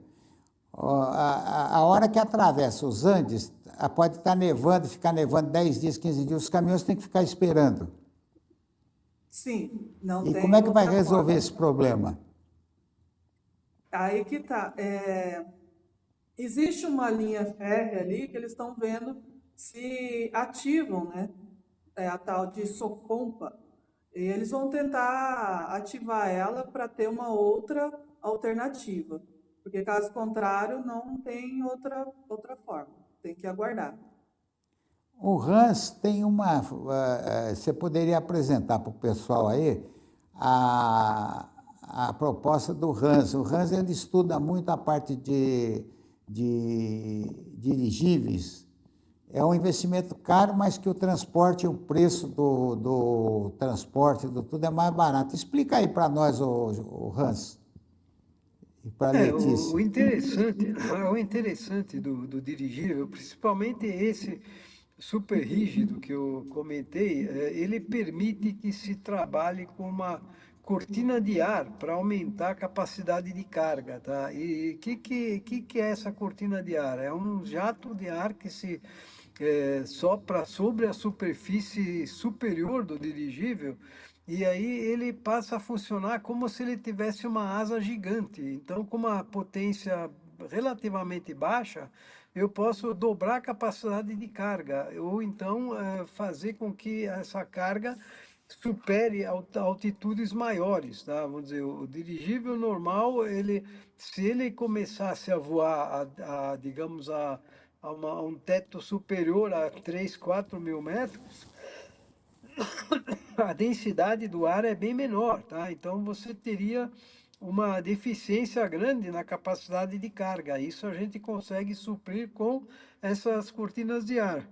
S1: ó, a hora que atravessa os Andes, pode estar nevando, ficar nevando 10 dias, 15 dias, os caminhões têm que ficar esperando.
S2: Sim, não
S1: E como é
S2: tem
S1: que vai
S2: outra
S1: resolver
S2: forma.
S1: esse problema?
S2: Aí que tá. Existe uma linha férrea ali que eles estão vendo se ativam, né? É a tal de Socompa. E eles vão tentar ativar ela para ter uma outra alternativa. Porque caso contrário, não tem outra forma. Tem que aguardar.
S1: O Hans tem uma. Você poderia apresentar para o pessoal aí a, a proposta do Hans. O Hans ele estuda muito a parte de dirigíveis. É um investimento caro, mas que o transporte, o preço do transporte, do tudo é mais barato. Explica aí para nós, o Hans, e para a
S3: O
S1: Letícia.
S3: interessante, o interessante do dirigível, principalmente esse super rígido que eu comentei, ele permite que se trabalhe com uma cortina de ar para aumentar a capacidade de carga, tá? E o que é essa cortina de ar? É um jato de ar que se sopra sobre a superfície superior do dirigível e aí ele passa a funcionar como se ele tivesse uma asa gigante. Então, com uma potência relativamente baixa, eu posso dobrar a capacidade de carga, ou então fazer com que essa carga supere altitudes maiores, tá? Vamos dizer, o dirigível normal, se ele começasse a voar, digamos, a um teto superior a 3, 4 mil metros, a densidade do ar é bem menor, tá? Então você teria uma deficiência grande na capacidade de carga. Isso a gente consegue suprir com essas cortinas de ar,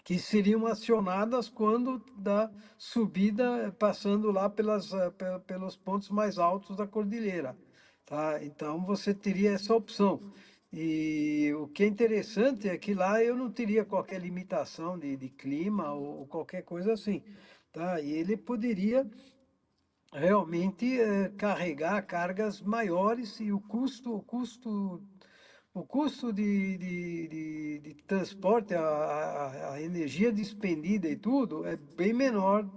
S3: que seriam acionadas quando da subida, passando lá pelos pontos mais altos da cordilheira, tá? Então você teria essa opção. E o que é interessante é que lá eu não teria qualquer limitação de clima ou qualquer coisa assim, tá? E ele poderia realmente carregar cargas maiores e o custo o custo de transporte, a energia despendida e tudo é bem menor,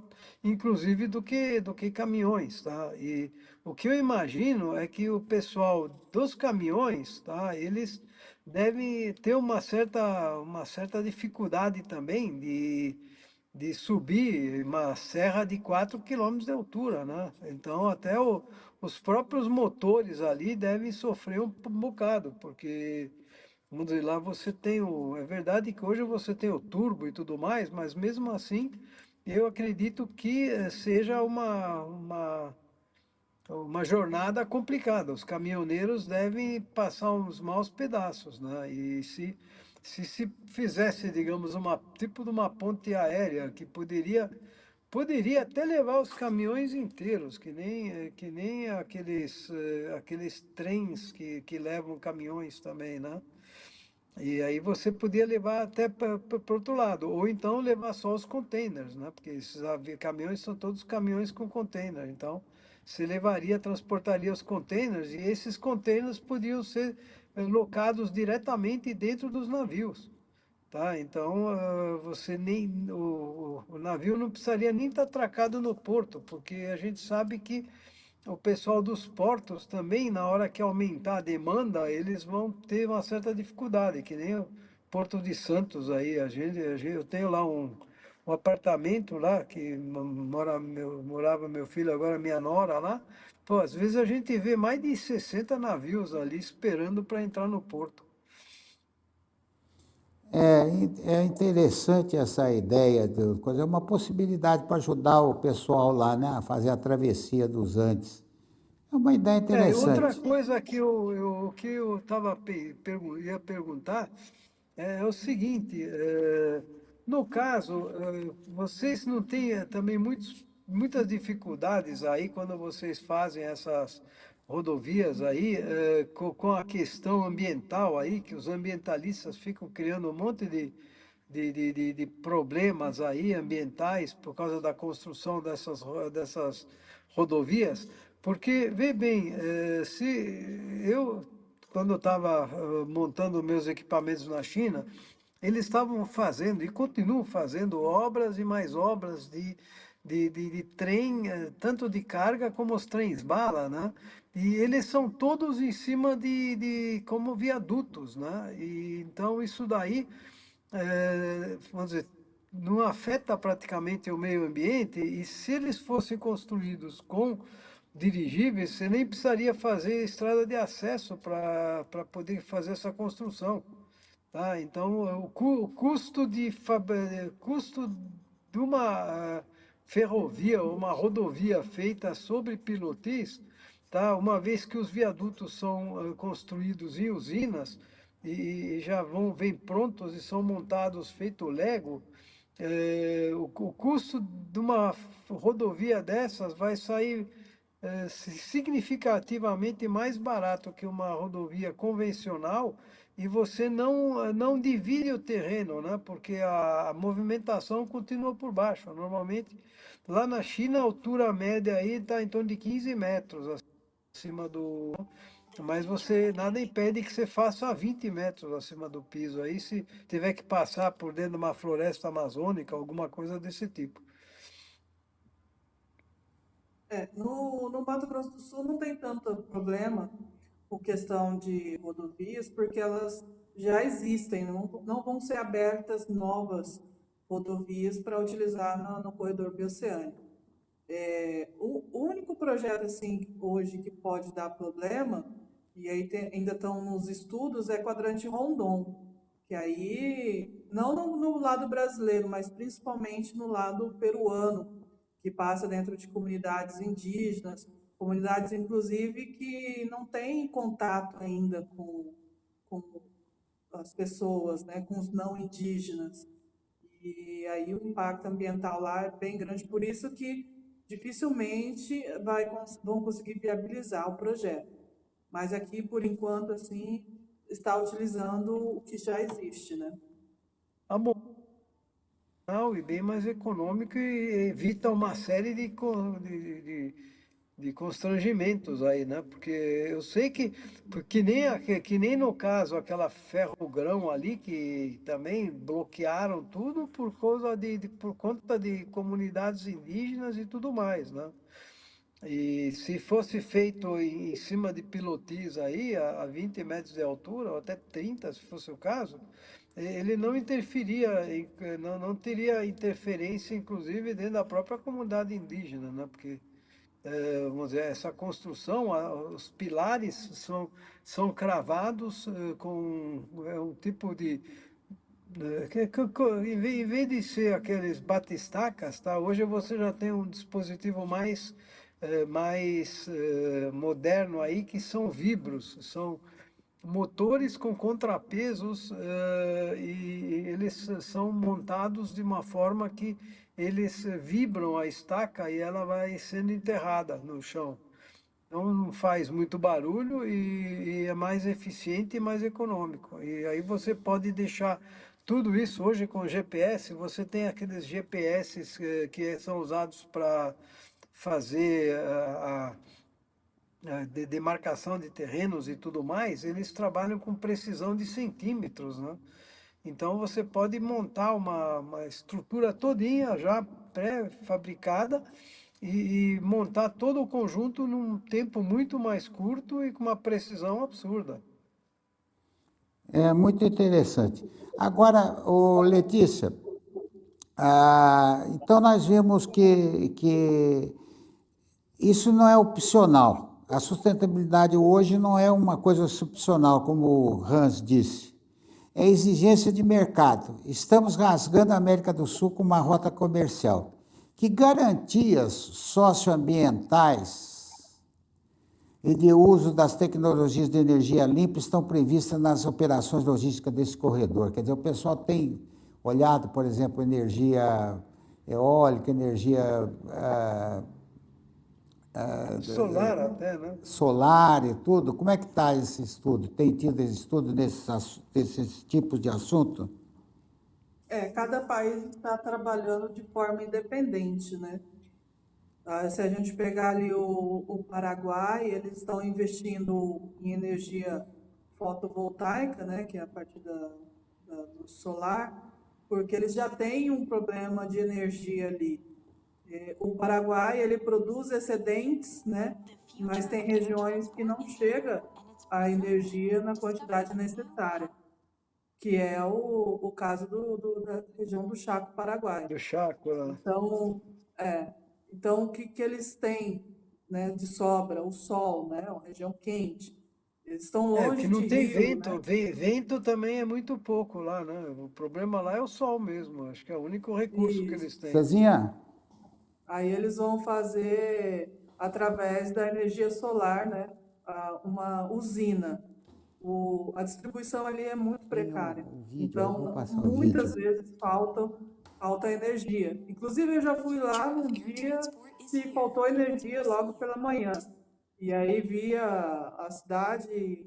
S3: inclusive, do que caminhões, tá? E o que eu imagino é que o pessoal dos caminhões, tá? Eles devem ter uma certa dificuldade também de subir uma serra de 4 quilômetros de altura, né? Então, até os próprios motores ali devem sofrer um bocado, porque, vamos dizer, lá você tem o. É verdade que hoje você tem o turbo e tudo mais, mas mesmo assim, eu acredito que seja uma jornada complicada. Os caminhoneiros devem passar uns maus pedaços, né? E se fizesse, digamos, tipo de uma ponte aérea que poderia até levar os caminhões inteiros, que nem aqueles trens que levam caminhões também, né? E aí você podia levar até para o outro lado, ou então levar só os containers, né? Porque esses caminhões são todos caminhões com container. Então, você levaria, transportaria os containers e esses containers podiam ser locados diretamente dentro dos navios, tá? Então, você nem o navio não precisaria nem estar atracado no porto, porque a gente sabe que o pessoal dos portos também, na hora que aumentar a demanda, eles vão ter uma certa dificuldade, que nem o Porto de Santos aí, eu tenho lá um apartamento lá, que morava meu filho, agora minha nora lá. Pô, às vezes a gente vê mais de 60 navios ali esperando para entrar no porto.
S1: É interessante essa ideia, é uma possibilidade para ajudar o pessoal lá, né, a fazer a travessia dos Andes. É uma ideia
S3: E outra
S1: interessante.
S3: coisa que eu ia perguntar é o seguinte, no caso, vocês não têm também muitas dificuldades aí quando vocês fazem essas rodovias aí, com a questão ambiental aí, que os ambientalistas ficam criando um monte de problemas aí ambientais por causa da construção dessas rodovias, porque, vê bem, se eu, quando eu estava montando meus equipamentos na China, eles estavam fazendo e continuam fazendo obras e mais obras de trem, tanto de carga como os trens bala, né? E eles são todos em cima como viadutos, né? E então isso daí, vamos dizer, não afeta praticamente o meio ambiente, e se eles fossem construídos com dirigíveis, você nem precisaria fazer estrada de acesso para poder fazer essa construção. Tá? Então, o custo de uma ferrovia ou uma rodovia feita sobre pilotis, tá? Uma vez que os viadutos são construídos em usinas e já vêm prontos e são montados feito Lego, o custo de uma rodovia dessas vai sair significativamente mais barato que uma rodovia convencional, e você não divide o terreno, né? Porque a movimentação continua por baixo. Normalmente, lá na China, a altura média aí está em torno de 15 metros acima do. Mas você nada impede que você faça a 20 metros acima do piso. Aí, se tiver que passar por dentro de uma floresta amazônica, alguma coisa desse tipo.
S2: No Mato Grosso do Sul não tem tanto problema com questão de rodovias, porque elas já existem, não vão ser abertas novas rodovias para utilizar no corredor bioceânico. O único projeto assim hoje que pode dar problema, e aí ainda estão nos estudos, é quadrante Rondon, que aí, não no lado brasileiro, mas principalmente no lado peruano, que passa dentro de comunidades indígenas, comunidades inclusive que não têm contato ainda com as pessoas, né, com os não indígenas. E aí o impacto ambiental lá é bem grande, por isso que dificilmente vão conseguir viabilizar o projeto. Mas aqui, por enquanto, assim, está utilizando o que já existe, né?
S3: Tá bom. E bem mais econômico e evita uma série de de constrangimentos aí, né? Porque eu sei que nem no caso aquela Ferrogrão ali que também bloquearam tudo por causa por conta de comunidades indígenas e tudo mais, né? E se fosse feito em cima de pilotis aí, a 20 metros de altura, ou até 30, se fosse o caso, ele não interferia, não teria interferência, inclusive, dentro da própria comunidade indígena, né? Porque, vamos dizer, essa construção, os pilares são cravados com um tipo de. Em vez de ser aqueles batistacas, tá? Hoje você já tem um dispositivo mais moderno aí, que são vibros, são motores com contrapesos, e eles são montados de uma forma que eles vibram a estaca e ela vai sendo enterrada no chão. Então não faz muito barulho e é mais eficiente e mais econômico. E aí você pode deixar tudo isso hoje com GPS. Você tem aqueles GPS que são usados para fazer a demarcação de terrenos e tudo mais. Eles trabalham com precisão de centímetros, né? Então você pode montar uma estrutura todinha já pré-fabricada e montar todo o conjunto num tempo muito mais curto e com uma precisão absurda.
S1: É muito interessante. Agora, Letícia, então nós vimos que isso não é opcional. A sustentabilidade hoje não é uma coisa opcional, como o Hans disse. É exigência de mercado. Estamos rasgando a América do Sul com uma rota comercial. Que garantias socioambientais e de uso das tecnologias de energia limpa estão previstas nas operações logísticas desse corredor? Quer dizer, o pessoal tem olhado, por exemplo, energia eólica, energia
S3: Solar até, né?
S1: solar e tudo. Como é que está esse estudo? Tem tido esse estudo desses tipos de assunto?
S2: Cada país está trabalhando de forma independente, né? Se a gente pegar ali o Paraguai, eles estão investindo em energia fotovoltaica, né, que é a partir do solar, porque eles já têm um problema de energia ali. O Paraguai, ele produz excedentes, né, mas tem regiões que não chega a energia na quantidade necessária, que é o caso da região do Chaco Paraguai.
S3: Do Chaco, né?
S2: Então, é, então o que eles têm, né, de sobra? O sol, né, uma região quente. Eles estão
S3: Porque
S2: longe
S3: não
S2: de
S3: tem
S2: rio,
S3: vento.
S2: né?
S3: Vento também é muito pouco lá, né? O problema lá é o sol mesmo. Acho que é o único recurso que
S2: Isso.
S3: eles têm.
S1: Cezinha,
S2: Aí eles vão fazer, através da energia solar, né, uma usina. A distribuição ali é muito
S1: tem
S2: precária.
S1: o vídeo, eu vou
S2: Então,
S1: passar o
S2: muitas
S1: vídeo.
S2: vezes falta energia. Inclusive, eu já fui lá num dia que faltou energia logo pela manhã. E aí via a cidade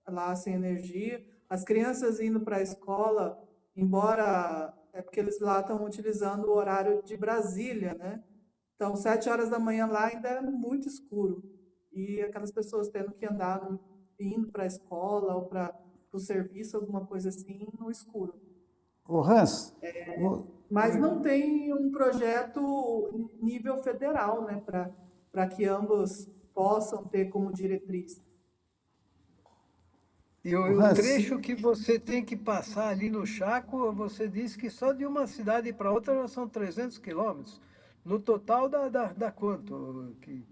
S2: lá sem energia, as crianças indo para a escola, embora é porque eles lá estão utilizando o horário de Brasília, né? Então, 7 horas da manhã lá ainda é muito escuro. E aquelas pessoas tendo que andar indo para a escola ou para o serviço, alguma coisa assim, no escuro.
S1: O Hans,
S2: Mas
S3: Oi.
S2: não tem um projeto nível federal, né, para que ambos possam ter como diretriz.
S3: E
S1: o
S3: o
S1: Hans,
S3: trecho que você tem que passar ali no Chaco, você disse que só de uma cidade para outra já são 300 quilômetros. No total dá quanto? Que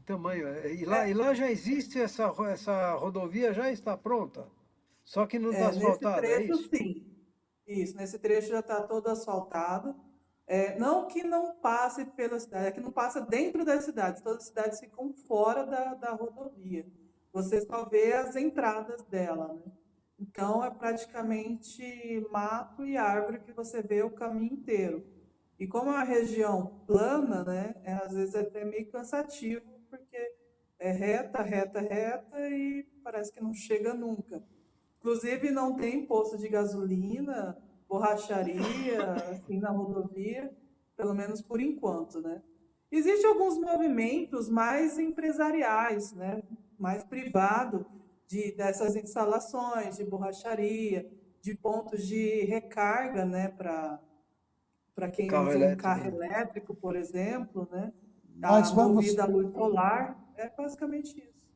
S3: tamanho é? E lá já existe essa rodovia, já está pronta. Só que não está
S2: Nesse
S3: asfaltada, é
S2: trecho,
S3: isso?
S2: sim. Isso, nesse trecho já está todo asfaltado. Não que não passe pela cidade, é que não passa dentro das cidades. Todas as cidades ficam fora da rodovia. Você só vê as entradas dela, né? Então, é praticamente mato e árvore que você vê o caminho inteiro. E como é uma região plana, né, às vezes é até meio cansativo, porque é reta, reta, reta e parece que não chega nunca. Inclusive, não tem posto de gasolina, borracharia, assim, na rodovia, pelo menos por enquanto, né? Existem alguns movimentos mais empresariais, né? Mais privado dessas instalações de borracharia, de pontos de recarga, né? Para quem
S3: Carro
S2: usa um
S3: elétrico,
S2: carro
S3: né?
S2: elétrico, por exemplo, né?
S1: Nós vamos
S2: Movida a luz solar, é basicamente isso.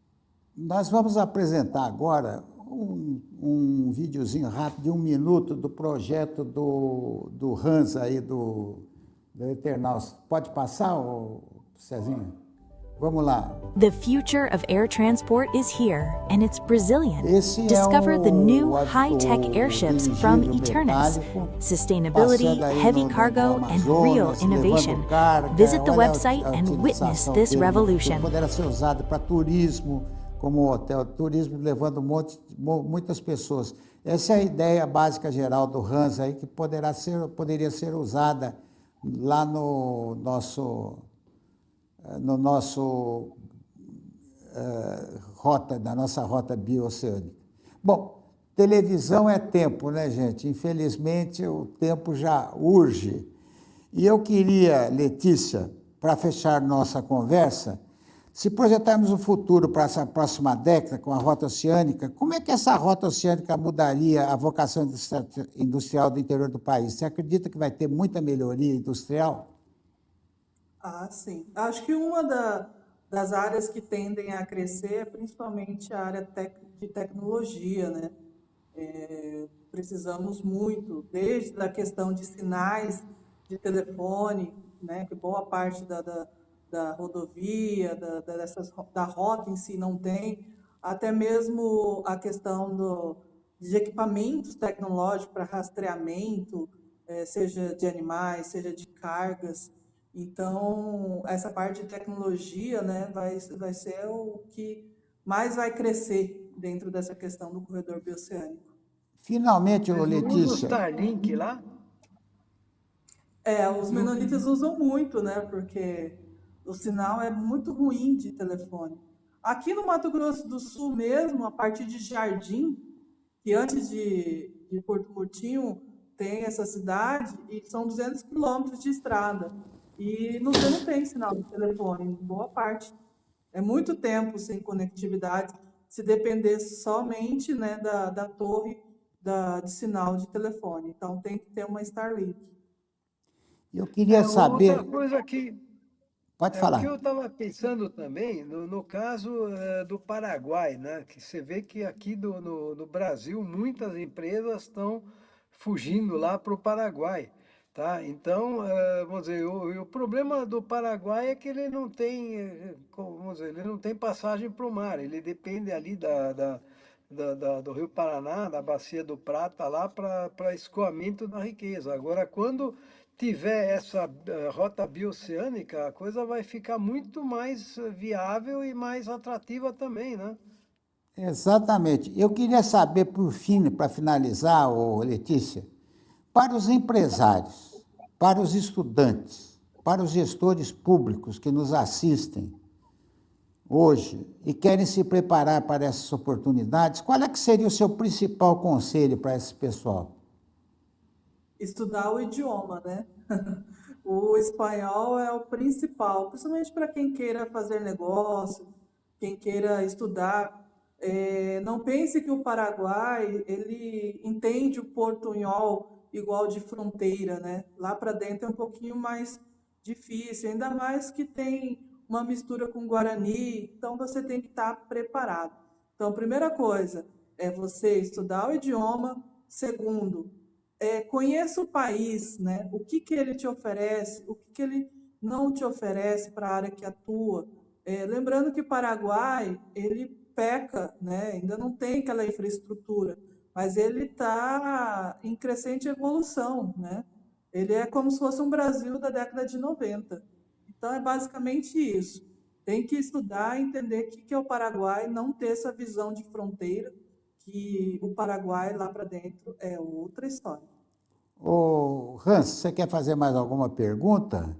S1: Nós vamos apresentar agora um videozinho rápido de 1 minuto do projeto do Hans aí, do Eternal. Pode passar, Cezinha? Vamos lá.
S4: The future of air transport is here, and it's Brazilian.
S1: Esse é
S4: Discover the new
S1: o
S4: high-tech airships from
S1: dirigível
S4: Eternus.
S1: metálico
S4: Sustainability,
S1: passando aí
S4: heavy
S1: no
S4: cargo, and real
S1: Amazonas,
S4: innovation.
S1: levando carga.
S4: Visit the
S1: Olha
S4: website
S1: a
S4: and witness
S1: utilização
S4: this
S1: dele no futuro.
S4: revolution.
S1: Poderá ser usado para turismo, como hotel, turismo levando muitas pessoas. Essa é a ideia básica geral do Hans aí, que poderia ser usada lá no nosso da nossa rota bioceânica. Bom, televisão é tempo, né, gente? Infelizmente, o tempo já urge. E eu queria, Letícia, para fechar nossa conversa, se projetarmos o futuro para essa próxima década com a rota oceânica, como é que essa rota oceânica mudaria a vocação industrial do interior do país? Você acredita que vai ter muita melhoria industrial?
S2: Ah, sim. Acho que das áreas que tendem a crescer é principalmente a área de tecnologia, né? Precisamos muito, desde a questão de sinais de telefone, né? Que boa parte da rodovia, da rota em si não tem, até mesmo a questão de equipamentos tecnológicos para rastreamento, seja de animais, seja de cargas. Então, essa parte de tecnologia, né, vai ser o que mais vai crescer dentro dessa questão do corredor bioceânico.
S1: Finalmente,
S3: Vocês não usam o
S1: Letícia,
S3: Starlink lá?
S2: Os menonitas usam muito, né, porque o sinal é muito ruim de telefone. Aqui no Mato Grosso do Sul mesmo, a partir de Jardim, que antes de Porto Murtinho tem essa cidade, e são 200 quilômetros de estrada. E você não tem sinal de telefone, em boa parte. É muito tempo sem conectividade, se depender somente, né, da torre de sinal de telefone. Então, tem que ter uma Starlink.
S1: eu queria
S3: Outra
S1: saber.
S3: coisa que
S1: Pode
S3: o que
S1: falar.
S3: eu estava pensando também, no caso do Paraguai, né? Que você vê que aqui no Brasil muitas empresas estão fugindo lá para o Paraguai, tá? Então, vamos dizer, o problema do Paraguai é que ele não tem, vamos dizer, ele não tem passagem para o mar, ele depende ali do Rio Paraná, da Bacia do Prata, lá para escoamento da riqueza. Agora, quando tiver essa rota bioceânica, a coisa vai ficar muito mais viável e mais atrativa também, né?
S1: Exatamente. Eu queria saber, por fim, para finalizar, Letícia, para os empresários, para os estudantes, para os gestores públicos que nos assistem hoje e querem se preparar para essas oportunidades, qual é que seria o seu principal conselho para esse pessoal?
S2: Estudar o idioma, né? O espanhol é o principal, principalmente para quem queira fazer negócio, quem queira estudar. Não pense que o Paraguai ele entende o portunhol igual de fronteira, né? Lá para dentro é um pouquinho mais difícil, ainda mais que tem uma mistura com Guarani, então você tem que estar preparado. Então, primeira coisa é você estudar o idioma. Segundo, conheça o país, né? O que ele te oferece, o que ele não te oferece para a área que atua. Lembrando que o Paraguai, ele peca, né? Ainda não tem aquela infraestrutura, mas ele está em crescente evolução, né? Ele é como se fosse um Brasil da década de 90. Então, é basicamente isso. Tem que estudar e entender o que é o Paraguai, não ter essa visão de fronteira, que o Paraguai lá para dentro é outra história.
S1: Ô, Hans, você quer fazer mais alguma pergunta?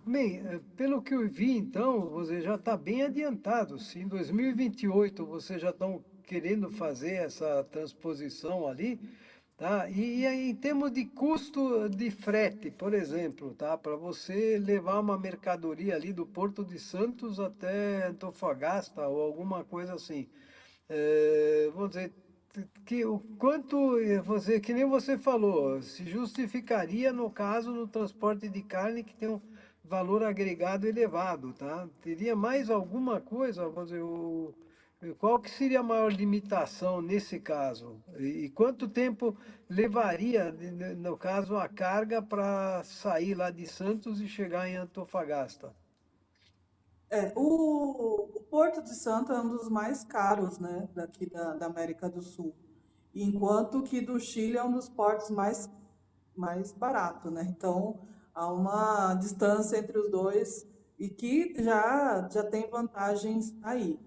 S3: Bem, pelo que eu vi, então, você já está bem adiantado. Se em 2028 vocês já estão querendo fazer essa transposição ali, tá? E aí, em termos de custo de frete, por exemplo, tá? Para você levar uma mercadoria ali do Porto de Santos até Antofagasta ou alguma coisa assim, vamos dizer, que o quanto você, que nem você falou, se justificaria no caso do transporte de carne que tem um valor agregado elevado, tá? Teria mais alguma coisa, vamos dizer, qual que seria a maior limitação nesse caso? E quanto tempo levaria, no caso, a carga para sair lá de Santos e chegar em Antofagasta?
S2: O Porto de Santo é um dos mais caros, né, daqui da América do Sul, enquanto que do Chile é um dos portos mais barato, né? Então há uma distância entre os dois e que já tem vantagens aí.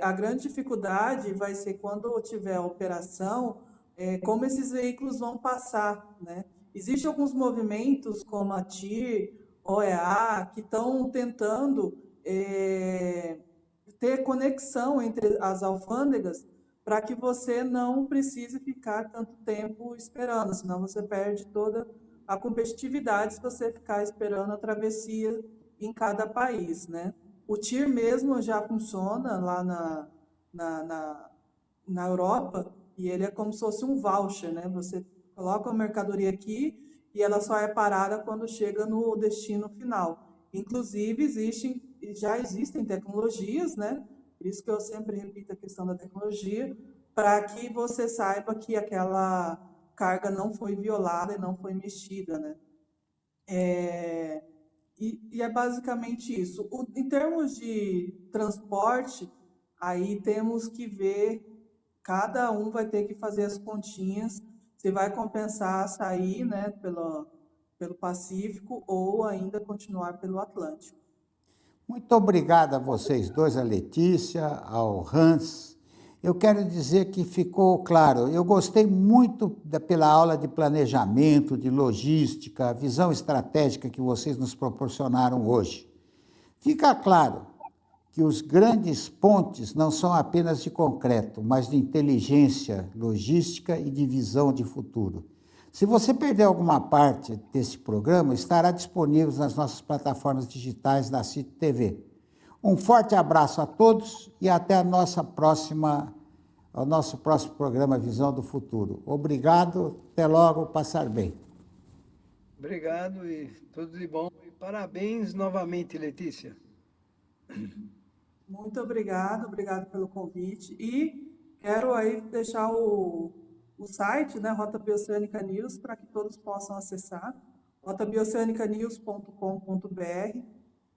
S2: A grande dificuldade vai ser quando tiver a operação, como esses veículos vão passar, né? Existem alguns movimentos, como a TIR, OEA, que estão tentando ter conexão entre as alfândegas para que você não precise ficar tanto tempo esperando, senão você perde toda a competitividade se você ficar esperando a travessia em cada país, né? O TIR mesmo já funciona lá na, na, na Europa e ele é como se fosse um voucher, né? Você coloca a mercadoria aqui e ela só é parada quando chega no destino final. Inclusive, já existem tecnologias, né? Por isso que eu sempre repito a questão da tecnologia, para que você saiba que aquela carga não foi violada e não foi mexida, né? É, e é basicamente isso. Em termos de transporte, aí temos que ver, cada um vai ter que fazer as continhas, se vai compensar sair, né, pelo Pacífico ou ainda continuar pelo Atlântico.
S1: Muito obrigado a vocês dois, a Letícia, ao Hans. Eu quero dizer que ficou claro, eu gostei muito pela aula de planejamento, de logística, a visão estratégica que vocês nos proporcionaram hoje. Fica claro que os grandes pontes não são apenas de concreto, mas de inteligência logística e de visão de futuro. Se você perder alguma parte desse programa, estará disponível nas nossas plataformas digitais da CIT TV. Um forte abraço a todos e até ao nosso próximo programa Visão do Futuro. Obrigado, até logo, passar bem.
S3: Obrigado e tudo de bom. E parabéns novamente, Letícia.
S2: Muito obrigado pelo convite. E quero aí deixar o site, né, Rota Bioceânica News, para que todos possam acessar, rotabioceanicanews.com.br,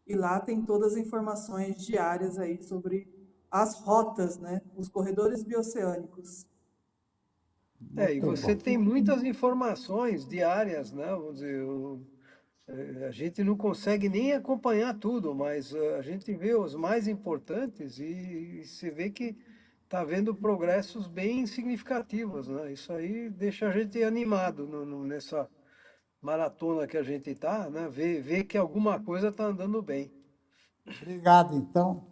S2: e lá tem todas as informações diárias aí sobre as rotas, né, os corredores bioceânicos.
S3: E
S1: Muito
S3: você
S1: bom.
S3: tem muitas informações diárias, né? Vamos dizer, a gente não consegue nem acompanhar tudo, mas a gente vê os mais importantes e se vê que está havendo progressos bem significativos, né? Isso aí deixa a gente animado nessa maratona que a gente está, né? Ver que alguma coisa está andando bem.
S1: Obrigado, então.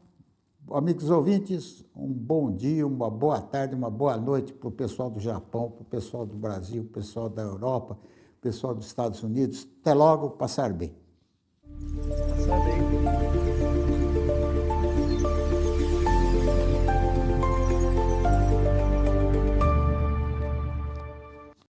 S1: Amigos ouvintes, um bom dia, uma boa tarde, uma boa noite para o pessoal do Japão, para o pessoal do Brasil, para o pessoal da Europa, para o pessoal dos Estados Unidos. Até logo, passar bem.